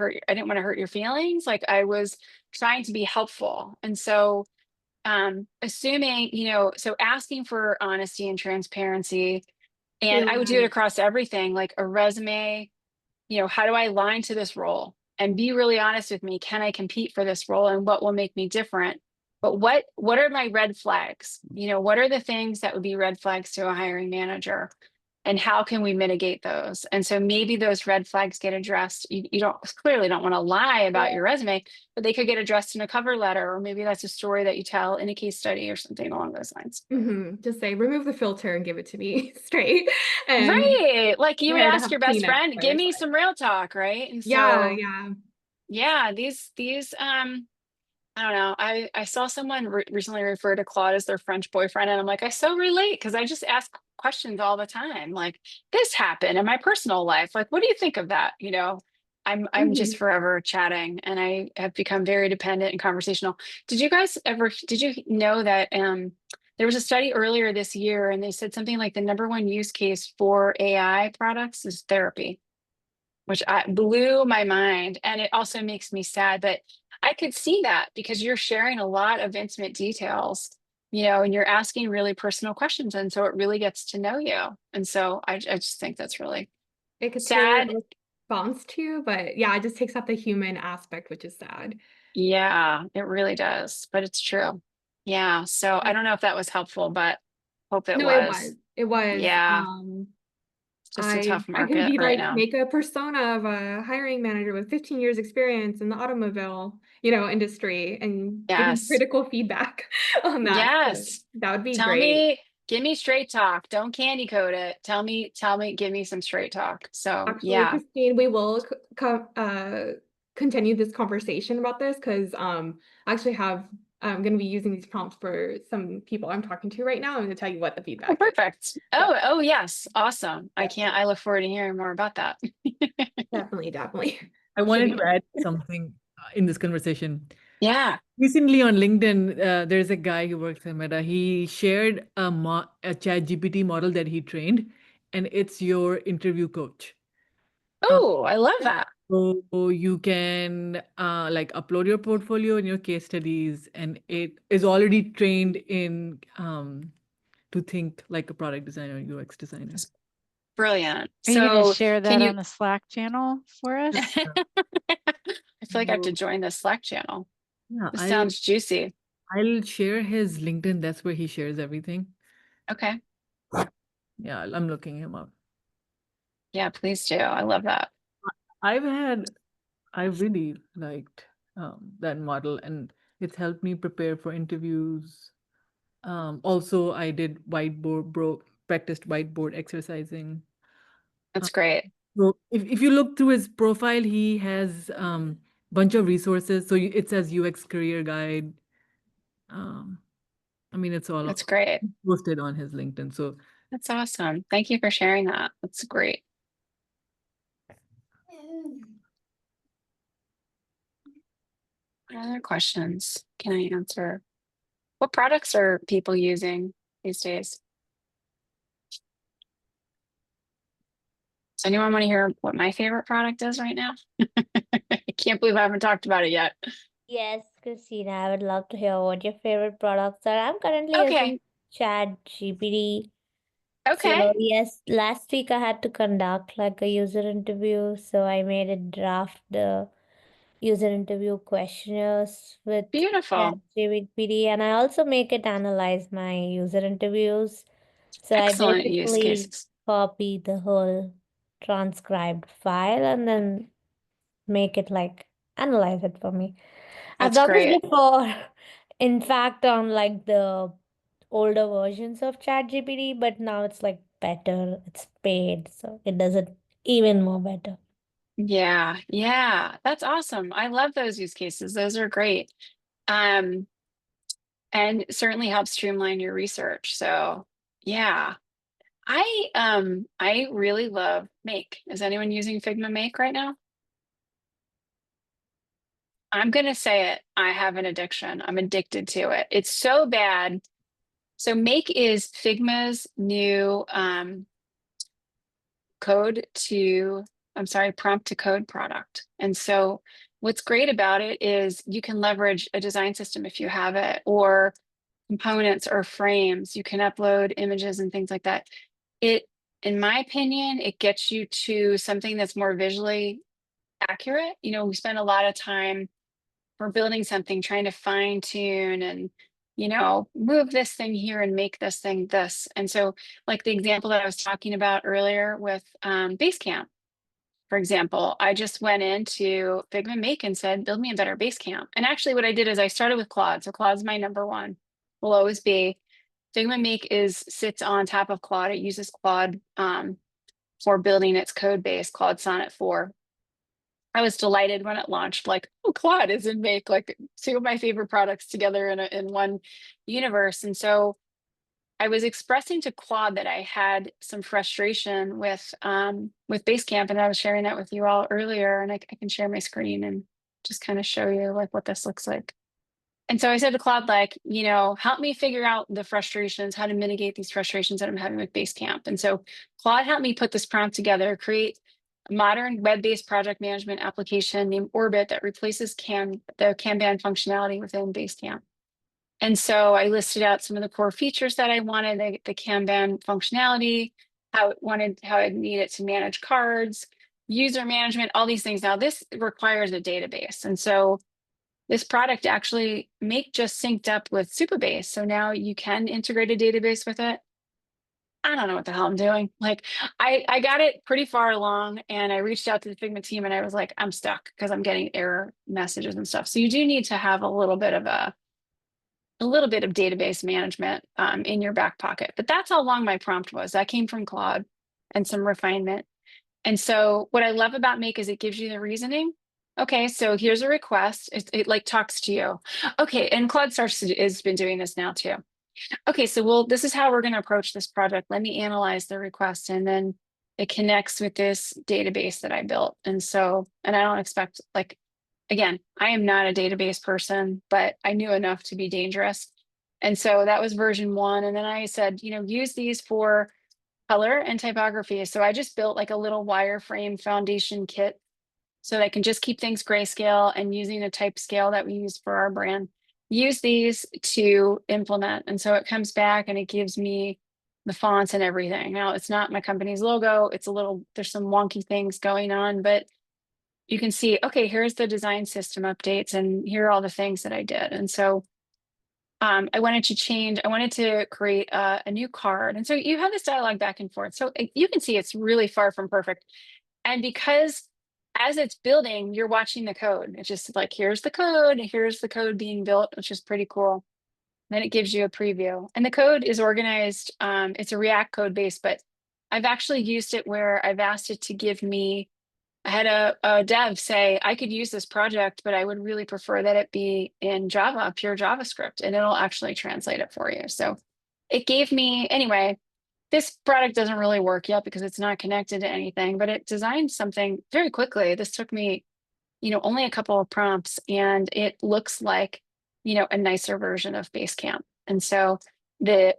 hurt your feelings. Like, I was trying to be helpful. And so assuming, so asking for honesty and transparency, and I would do it across everything, like a resume, how do I align to this role, and be really honest with me. Can I compete for this role, and what will make me different? But what are my red flags? What are the things that would be red flags to a hiring manager? And how can we mitigate those? And so maybe those red flags get addressed. You clearly don't want to lie about your resume, but they could get addressed in a cover letter, or maybe that's a story that you tell in a case study or something along those lines. Just say, remove the filter and give it to me straight. And Right. Like you would prepare to ask have your best Kleenex friend, give me some real talk, right? And Yeah, so, yeah. yeah, these I don't know. I saw someone recently refer to Claude as their French boyfriend, and I'm like, I so relate, because I just ask questions all the time. Like, this happened in my personal life. Like, what do you think of that? I'm just forever chatting, and I have become very dependent and conversational. Did you know that there was a study earlier this year, and they said something like the #1 use case for AI products is therapy, which blew my mind. And it also makes me sad, but I could see that, because you're sharing a lot of intimate details, and you're asking really personal questions. And so it really gets to know you. And so I just think that's really It could tailor sad. a response to you, but yeah, it just takes out the human aspect, which is sad. Yeah, it really does, but it's true. Yeah. So I don't know if that was helpful, but hope it No, it was. was. It was. Yeah. It's just a tough I can market be right like, now. make a persona of a hiring manager with 15 years experience in the automobile, industry, and give me Yes. critical feedback on that. So Yes. that would be great. Give me straight talk. Don't candy coat it. Give me some straight talk. So Actually, yeah. Christine, we will continue this conversation about this, because I'm going to be using these prompts for some people I'm talking to right now. I'm going to tell you what the Oh, feedback is. perfect. Yeah, Oh, yes. Awesome. yeah, I look forward to hearing more about that. definitely. I Should wanted be to add something in this conversation. Yeah. Recently on LinkedIn, there's a guy who works at Meta. He shared a chat GPT model that he trained, and it's your interview coach. Oh, I love that. So you can like upload your portfolio and your case studies, and it is already trained in to think like a product designer, UX designer. Brilliant. Are you going to So share can that you on the Slack channel for us? I feel like I have to So, join the Slack channel. yeah, This sounds juicy. I'll share his LinkedIn. That's where he shares everything. Okay. Yeah, I'm looking him up. Yeah, please do. I love that. I really liked that model, and it's helped me prepare for interviews. Also, I did practiced whiteboard exercising. That's great. So if you look through his profile, he has bunch of resources. So it says UX career guide. I mean, it's all That's great. posted on his LinkedIn. So That's awesome. Thank you for sharing that. That's great. What other questions can I answer? What products are people using these days? Does anyone want to hear what my favorite product is right now? I can't believe I haven't talked about it yet. Yes, Christina, I would love to hear what your favorite products are. I'm currently Okay. using ChatGPT. Okay. So yes, last week I had to conduct like a user interview. So I made it draft the user interview questionnaires with Beautiful. ChatGPT, and I also make it analyze my user interviews. So I Excellent use basically cases. copy the whole transcribed file and then make it like analyze it for me. I've That's done this great. before, in fact, on like the older versions of ChatGPT, but now it's like better. It's paid, so it does it even more better. Yeah. Yeah. That's awesome. I love those use cases. Those are great. And certainly help streamline your research. So yeah. I really love Make. Is anyone using Figma Make right now? I'm gonna say it. I have an addiction. I'm addicted to it. It's so bad. So Make is Figma's new prompt to code product. And so what's great about it is you can leverage a design system if you have it, or components or frames. You can upload images and things like that. In my opinion, it gets you to something that's more visually accurate. You know, we spend a lot of time for building something, trying to fine tune and, move this thing here and make this thing this. And so, like the example that I was talking about earlier with Basecamp, for example, I just went into Figma Make and said, build me a better Basecamp. And actually, what I did is I started with Claude. So Claude's my number one, will always be. Figma Make sits on top of Claude. It uses Claude for building its code base, Claude Sonnet 4. I was delighted when it launched, like, oh, Claude is in Make, like two of my favorite products together in one universe. And so I was expressing to Claude that I had some frustration with Basecamp, and I was sharing that with you all earlier, and I can share my screen and just kind of show you like what this looks like. And so I said to Claude, like, help me figure out the frustrations, how to mitigate these frustrations that I'm having with Basecamp. And so Claude helped me put this prompt together, create a modern web-based project management application named Orbit that replaces the Kanban functionality within Basecamp. And so I listed out some of the core features that I wanted, the Kanban functionality, how I need it to manage cards, user management, all these things. Now this requires a database. And so this product actually Make just synced up with Supabase. So now you can integrate a database with it. I don't know what the hell I'm doing. Like I got it pretty far along and I reached out to the Figma team and I was like, I'm stuck because I'm getting error messages and stuff. So you do need to have a little bit of database management in your back pocket. But that's how long my prompt was. That came from Claude and some refinement. And so what I love about Make is it gives you the reasoning. Okay, so here's a request. It like talks to you. Okay, and Claude has been doing this now too. Okay, so this is how we're going to approach this project. Let me analyze the request, and then it connects with this database that I built. And I don't expect, like, again, I am not a database person, but I knew enough to be dangerous. And so that was version 1. And then I said, use these for color and typography. So I just built like a little wireframe foundation kit so that I can just keep things grayscale, and using the type scale that we use for our brand, use these to implement. And so it comes back and it gives me the fonts and everything. Now it's not my company's logo. There's some wonky things going on, but you can see, okay, here's the design system updates and here are all the things that I did. And so I wanted to create a new card. And so you have this dialogue back and forth. So you can see it's really far from perfect. And because as it's building, you're watching the code. It's just like, here's the code being built, which is pretty cool. Then it gives you a preview. And the code is organized. It's a React code base, but I've actually used it where I've asked it to give me, I had a dev say, I could use this project, but I would really prefer that it be in Java, pure JavaScript, and it'll actually translate it for you. So it gave me, anyway, this product doesn't really work yet because it's not connected to anything, but it designed something very quickly. This took me, only a couple of prompts, and it looks like, a nicer version of Basecamp. And so the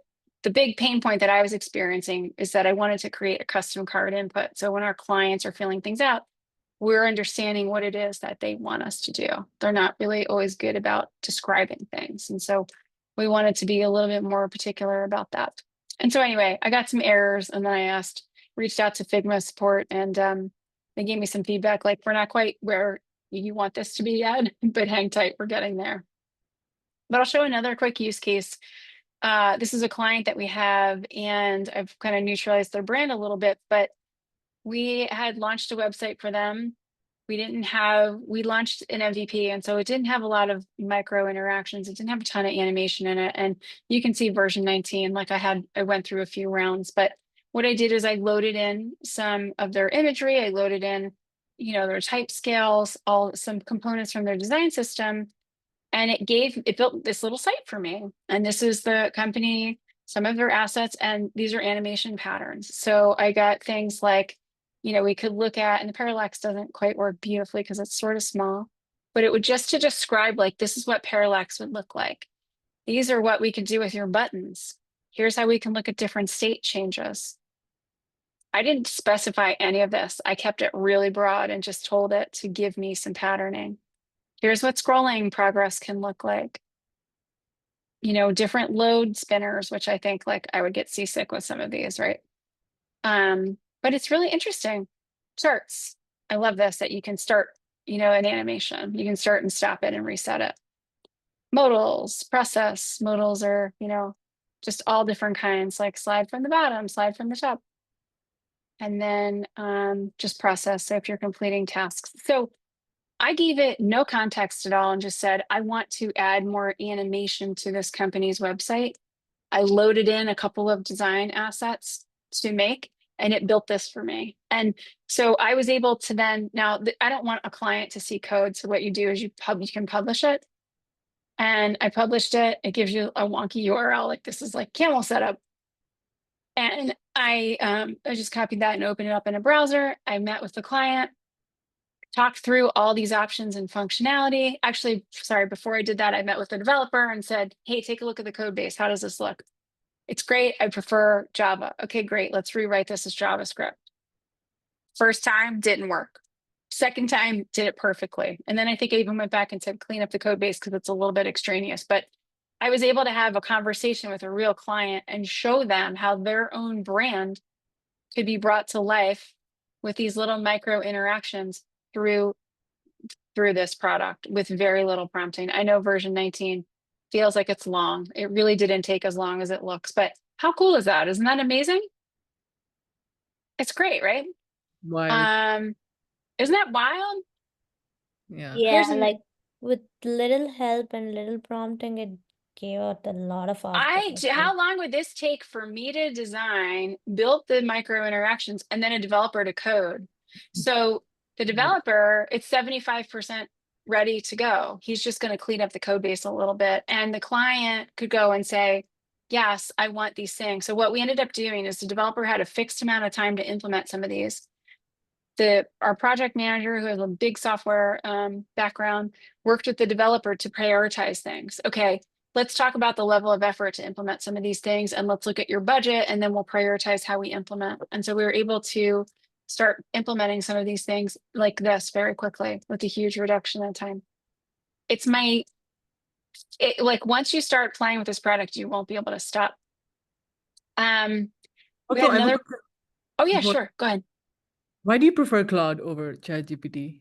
big pain point that I was experiencing is that I wanted to create a custom card input. So when our clients are filling things out, we're understanding what it is that they want us to do. They're not really always good about describing things. And so we wanted to be a little bit more particular about that. And so anyway, I got some errors, and then I reached out to Figma support, and they gave me some feedback, like, we're not quite where you want this to be yet, but hang tight, we're getting there. But I'll show another quick use case. This is a client that we have, and I've kind of neutralized their brand a little bit, but we had launched a website for them. We launched an MVP, and so it didn't have a lot of micro interactions. It didn't have a ton of animation in it. And you can see version 19, like I went through a few rounds, but what I did is I loaded in some of their imagery. I loaded in, their type scales, some components from their design system, and it built this little site for me. And this is the company, some of their assets, and these are animation patterns. So I got things like, we could look at, and the parallax doesn't quite work beautifully because it's sort of small, but it would just to describe, like, this is what parallax would look like. These are what we could do with your buttons. Here's how we can look at different state changes. I didn't specify any of this. I kept it really broad and just told it to give me some patterning. Here's what scrolling progress can look like. Different load spinners, which I think, like, I would get seasick with some of these, right? But it's really interesting. Charts. I love this, that you can start, an animation. You can start and stop it and reset it. Modals, process. Modals are, just all different kinds, like slide from the bottom, slide from the top. And then just process. So if you're completing tasks. So I gave it no context at all and just said, I want to add more animation to this company's website. I loaded in a couple of design assets to make, and it built this for me. And so I was able to then, now I don't want a client to see code. So what you do is you can publish it. And I published it. It gives you a wonky URL, like this is like camel setup. And I just copied that and opened it up in a browser. I met with the client, talked through all these options and functionality. Actually, sorry, before I did that, I met with the developer and said, hey, take a look at the code base. How does this look? It's great. I prefer Java. Okay, great. Let's rewrite this as JavaScript. First time, didn't work. Second time, did it perfectly. And then I think I even went back and said, clean up the code base because it's a little bit extraneous. But I was able to have a conversation with a real client and show them how their own brand could be brought to life with these little micro interactions through this product with very little prompting. I know version 19 feels like it's long. It really didn't take as long as it looks, but how cool is that? Isn't that amazing? It's great, right? Wild. Isn't that wild? Yeah. Yeah, like with little help and little prompting, it gave out a lot of output. How long would this take for me to design, build the micro interactions, and then a developer to code? So the developer, it's 75% ready to go. He's just going to clean up the code base a little bit. And the client could go and say, yes, I want these things. So what we ended up doing is the developer had a fixed amount of time to implement some of these. Our project manager, who has a big software background, worked with the developer to prioritize things. Okay, let's talk about the level of effort to implement some of these things, and let's look at your budget, and then we'll prioritize how we implement. And so we were able to start implementing some of these things like this very quickly with a huge reduction in time. Like once you start playing with this product, you won't be able to stop. We had another. Oh yeah, sure. Go ahead. Why do you prefer Claude over ChatGPT?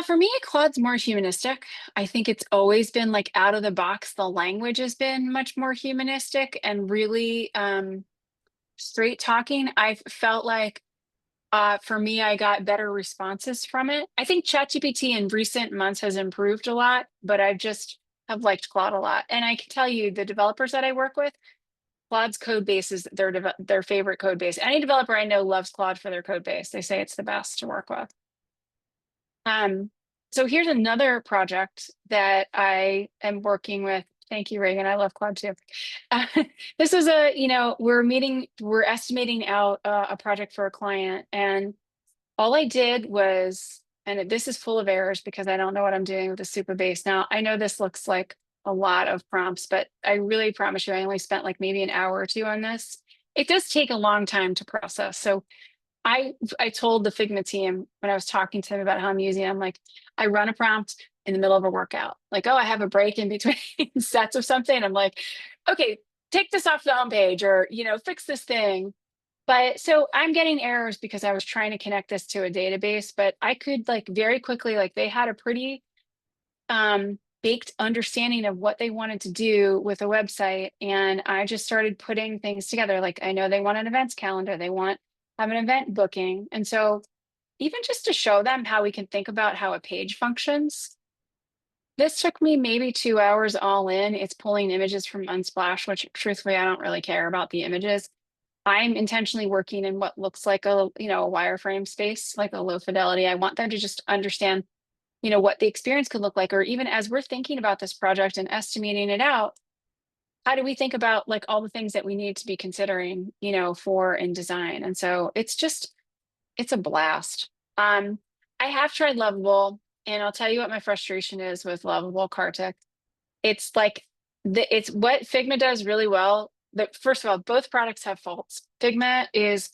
For me, Claude's more humanistic. I think it's always been like out of the box. The language has been much more humanistic and really straight talking. I've felt like for me, I got better responses from it. I think ChatGPT in recent months has improved a lot, but I've just have liked Claude a lot. And I can tell you, the developers that I work with, Claude's code base is their favorite code base. Any developer I know loves Claude for their code base. They say it's the best to work with. So here's another project that I am working with. Thank you, Reagan. I love Claude too. This is we're estimating out a project for a client, and all I did was, and this is full of errors because I don't know what I'm doing with the super base. Now, I know this looks like a lot of prompts, but I really promise you, I only spent like maybe an hour or two on this. It does take a long time to process. So I told the Figma team when I was talking to them about how I'm using it, I'm like, I run a prompt in the middle of a workout. Like, oh, I have a break in between sets of something. I'm like, okay, take this off the home page, or, fix this thing. But so I'm getting errors because I was trying to connect this to a database, but I could like very quickly, like they had a pretty baked understanding of what they wanted to do with a website. And I just started putting things together. Like, I know they want an events calendar, they have an event booking. And so even just to show them how we can think about how a page functions, this took me maybe 2 hours all in. It's pulling images from Unsplash, which truthfully, I don't really care about the images. I'm intentionally working in what looks like a wireframe space, like a low fidelity. I want them to just understand, what the experience could look like, or even as we're thinking about this project and estimating it out, how do we think about like all the things that we need to be considering, for in design? And so it's a blast. I have tried Lovable, and I'll tell you what my frustration is with Lovable, Kartik. It's like it's what Figma does really well. That first of all, both products have faults. Figma is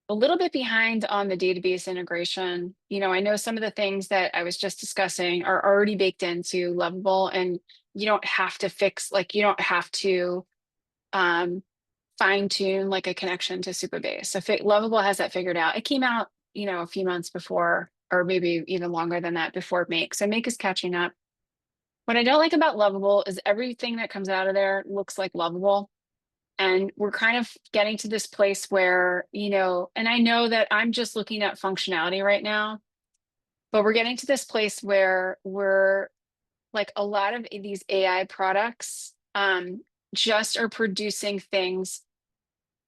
a little bit behind on the database integration. I know some of the things that I was just discussing are already baked into Lovable, and you don't have to you don't have to fine tune like a connection to Supabase. So Lovable has that figured out. It came out, a few months before, or maybe even longer than that, before Make. So Make is catching up. What I don't like about Lovable is everything that comes out of there looks like Lovable. And we're kind of getting to this place where, and I know that I'm just looking at functionality right now, but we're getting to this place where we're like a lot of these AI products just are producing things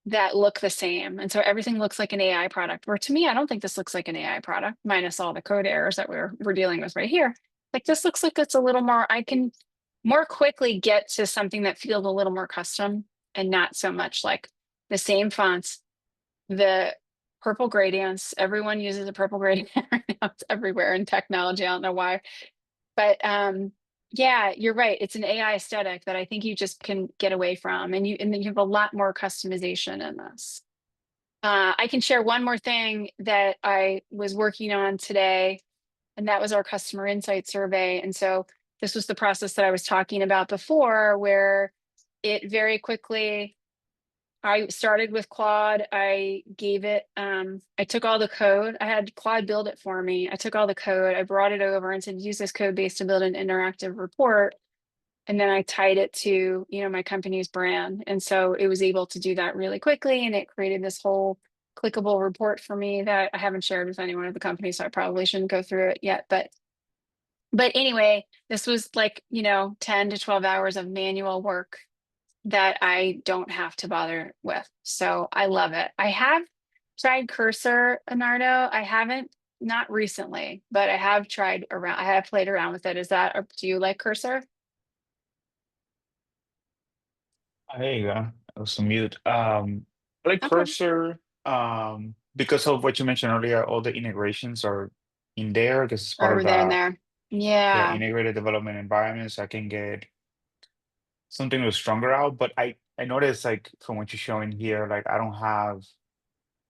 that look the same. And so everything looks like an AI product, where to me, I don't think this looks like an AI product, minus all the code errors that we're dealing with right here. Like this looks like it's a little more, I can more quickly get to something that feels a little more custom and not so much like the same fonts, the purple gradients. Everyone uses a purple gradient right now. It's everywhere in technology. I don't know why, but yeah, you're right. It's an AI aesthetic that I think you just can get away from, and then you have a lot more customization in this. I can share one more thing that I was working on today, and that was our customer insight survey. And so this was the process that I was talking about before, where it very quickly, I started with Claude. I gave it, I took all the code. I had Claude build it for me. I took all the code, I brought it over and said, use this code base to build an interactive report. And then I tied it to, my company's brand. And so it was able to do that really quickly. And it created this whole clickable report for me that I haven't shared with anyone at the company. So I probably shouldn't go through it yet. But anyway, this was like, 10 to 12 hours of manual work that I don't have to bother with. So I love it. I have tried Cursor, Anardo. I haven't, not recently, but I have tried around, I have played around with it. Do you like Cursor? There you go. I was on mute. I like No problem. Cursor, because of what you mentioned earlier, all the integrations are in there because it's part of Over there and the there. Yeah, integrated development environment. So I can get something with stronger out. But I noticed like from what you're showing here, like I don't have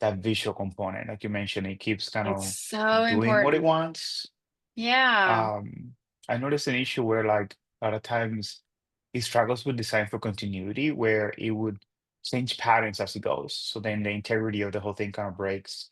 that visual component. Like you mentioned, it keeps kind it's of so doing what it important. wants. Yeah, I noticed an issue where like a lot of times it struggles with design for continuity, where it would change patterns as it goes. So then the integrity of the whole thing kind of breaks.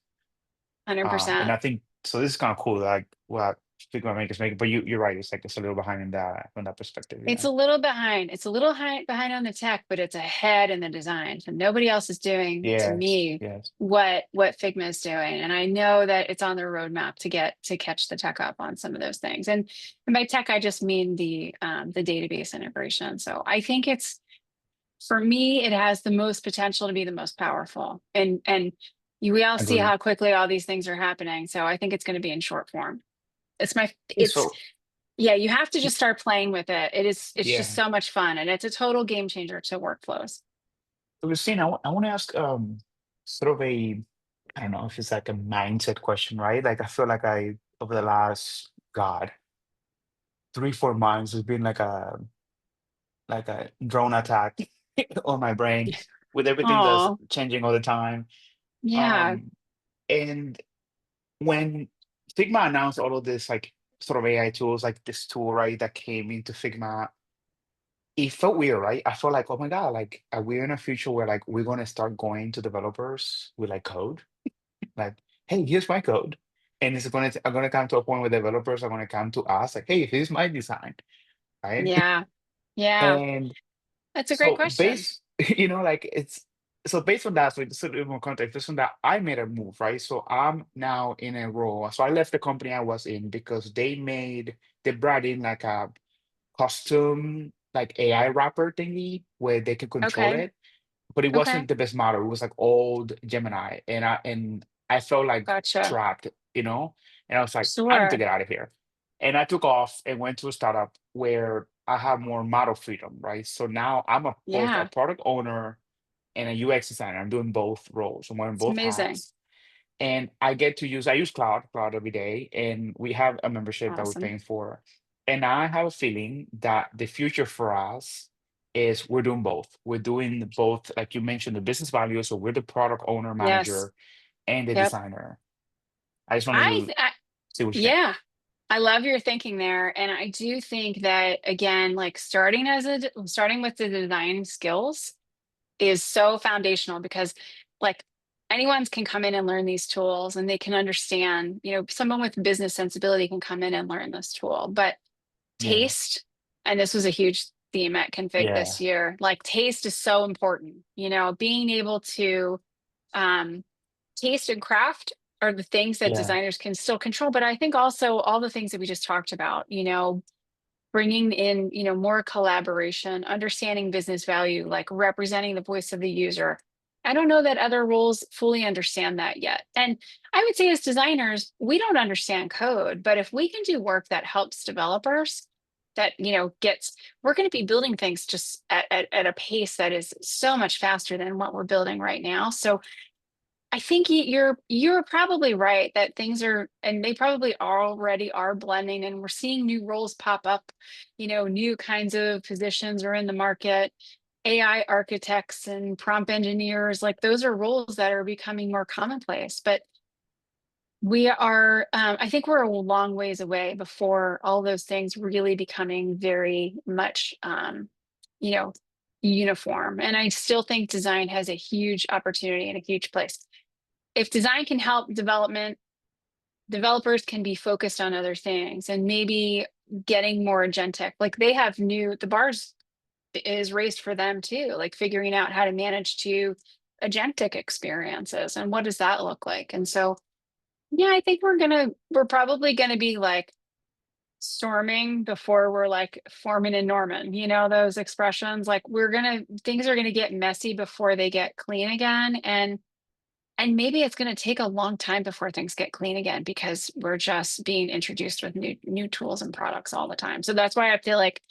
And 100%. I think so. This is kind of cool. Like what Figma makers make it, but you're right. It's like it's a little behind in that from that perspective. It's Yeah, a little behind. It's a little behind on the tech, but it's ahead in the design. So nobody else is doing, to yes, me, yes. what Figma is doing. And I know that it's on their roadmap to catch the tech up on some of those things. And by tech, I just mean the database integration. So I think for me, it has the most potential to be the most powerful. And we all see Agreed. how quickly all these things are happening. So I think it's going to be in short form. Okay, so Yeah, you have to just start playing with it. It's just yeah. so much fun, and it's a total game changer to workflows. So Christine, I want to ask sort of a, I don't know if it's like a mindset question, right? Like I feel like over the last, God, 3, 4 months, there's been like a drone attack on my brain with everything that's Oh, changing all the time. yeah. Um, and when Figma announced all of this like sort of AI tools, like this tool, right, that came into Figma, it felt weird, right? I felt like, oh my God, like are we in a future where like we're gonna start going to developers with like code? Like, hey, here's my code. And it's gonna come to a point where developers are gonna come to us like, hey, here's my design, right? Yeah. Yeah. And That's a great so question. like it's so based on that, so just a little more context, based on that, I made a move, right? So I'm now in a role. So I left the company I was in because they brought in like a custom like AI wrapper thingy where they can control Okay. it, but it Okay. wasn't the best model. It was like old Gemini, and I felt like Gotcha. trapped, and I was like, I need to Sure. get out of here. And I took off and went to a startup where I have more model freedom, right? So now I'm both a Yeah. product owner and a UX designer. I'm doing both roles. I'm wearing It's both amazing. hats. And I use Cloud every day, and we have a membership that we're Awesome. paying for. And I have a feeling that the future for us is we're doing both. We're doing both, like you mentioned, the business value. So we're the product owner, Yes. manager, and the Yep. designer. I just wanted I, to th- I see what you think. yeah. I love your thinking there. And I do think that, again, like starting with the design skills is so foundational, because like anyone can come in and learn these tools and they can understand, someone with business sensibility can come in and learn this tool. But Yeah, taste, and this was a huge theme at Config this yeah, year, like taste is so important. Being able to um, taste and craft are the things that yeah, designers can still control. But I think also all the things that we just talked about, bringing in, more collaboration, understanding business value, like representing the voice of the user. I don't know that other roles fully understand that yet. And I would say as designers, we don't understand code, but if we can do work that helps developers, that, we're going to be building things just at a pace that is so much faster than what we're building right now. So I think you're probably right that things are, and they probably already are blending, and we're seeing new roles pop up, new kinds of positions are in the market. AI architects and prompt engineers, like those are roles that are becoming more commonplace. But I think we're a long ways away before all those things really becoming very much, you know, uniform. And I still think design has a huge opportunity and a huge place. If design can help development, developers can be focused on other things and maybe getting more agentic. Like the bars is raised for them too, like figuring out how to manage to agentic experiences and what does that look like. And so, yeah, I think we're probably gonna be like storming before we're like Foreman and Norman, those expressions. Like things are gonna get messy before they get clean again. And maybe it's going to take a long time before things get clean again, because we're just being introduced with new tools and products all the time. So that's why I feel like,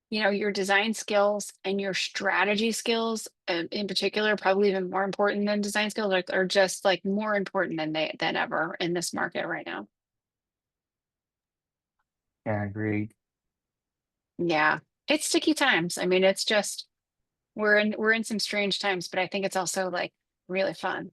your design skills and your strategy skills, in particular, probably even more important than design skills, are just like more important than ever in this market right now. yeah, agreed. Yeah, it's sticky times. I mean, it's just we're in some strange times, but I think it's also like really fun.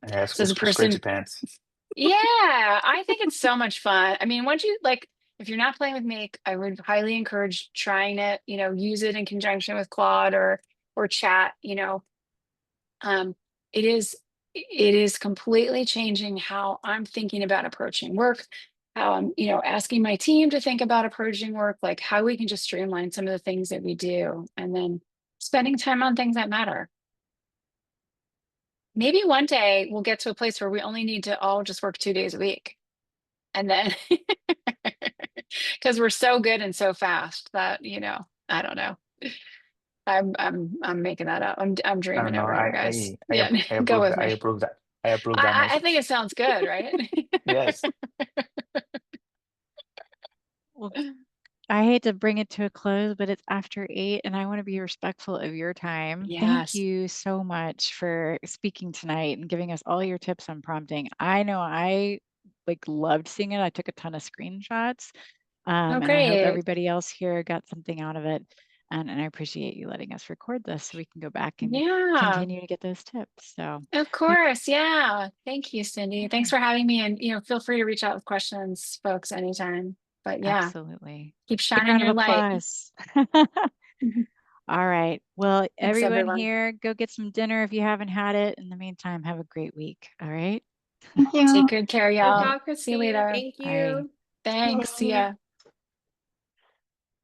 Yeah, So as a it's person, crazy pants. yeah, I think it's so much fun. I mean, once you like, if you're not playing with Make, I would highly encourage trying it, use it in conjunction with Claude or chat, um, it is completely changing how I'm thinking about approaching work, asking my team to think about approaching work, like how we can just streamline some of the things that we do, and then spending time on things that matter. Maybe one day we'll get to a place where we only need to all just work 2 days a week. And then because we're so good and so fast that, I don't know. I'm making that up. I'm I dreaming don't know. over here, guys. Yeah, I go approve with that. I me. approve that. I approve that I think message. it sounds good, right? Yes. Well, I hate to bring it to a close, but it's after 8 and I want to be respectful of your time. Thank Yes. you so much for speaking tonight and giving us all your tips on prompting. I know I loved seeing it. I took a ton of screenshots. And I hope great. everybody else here got something out of it. And I appreciate you letting us record this so we can go back and Yeah, continue to get those tips. So of course. Yeah. Thank you, Cindy. Thanks Yeah. for having me. And, feel free to reach out with questions, folks, anytime. But yeah, absolutely. keep Big shining round your of light. applause. All right. Well, Thanks, everyone everyone. here, go get some dinner if you haven't had it. In the meantime, have a great week. All right. Thank you. Take good care, Good y'all. job, See you Christine. later. Thank Bye. you. Thanks. See ya.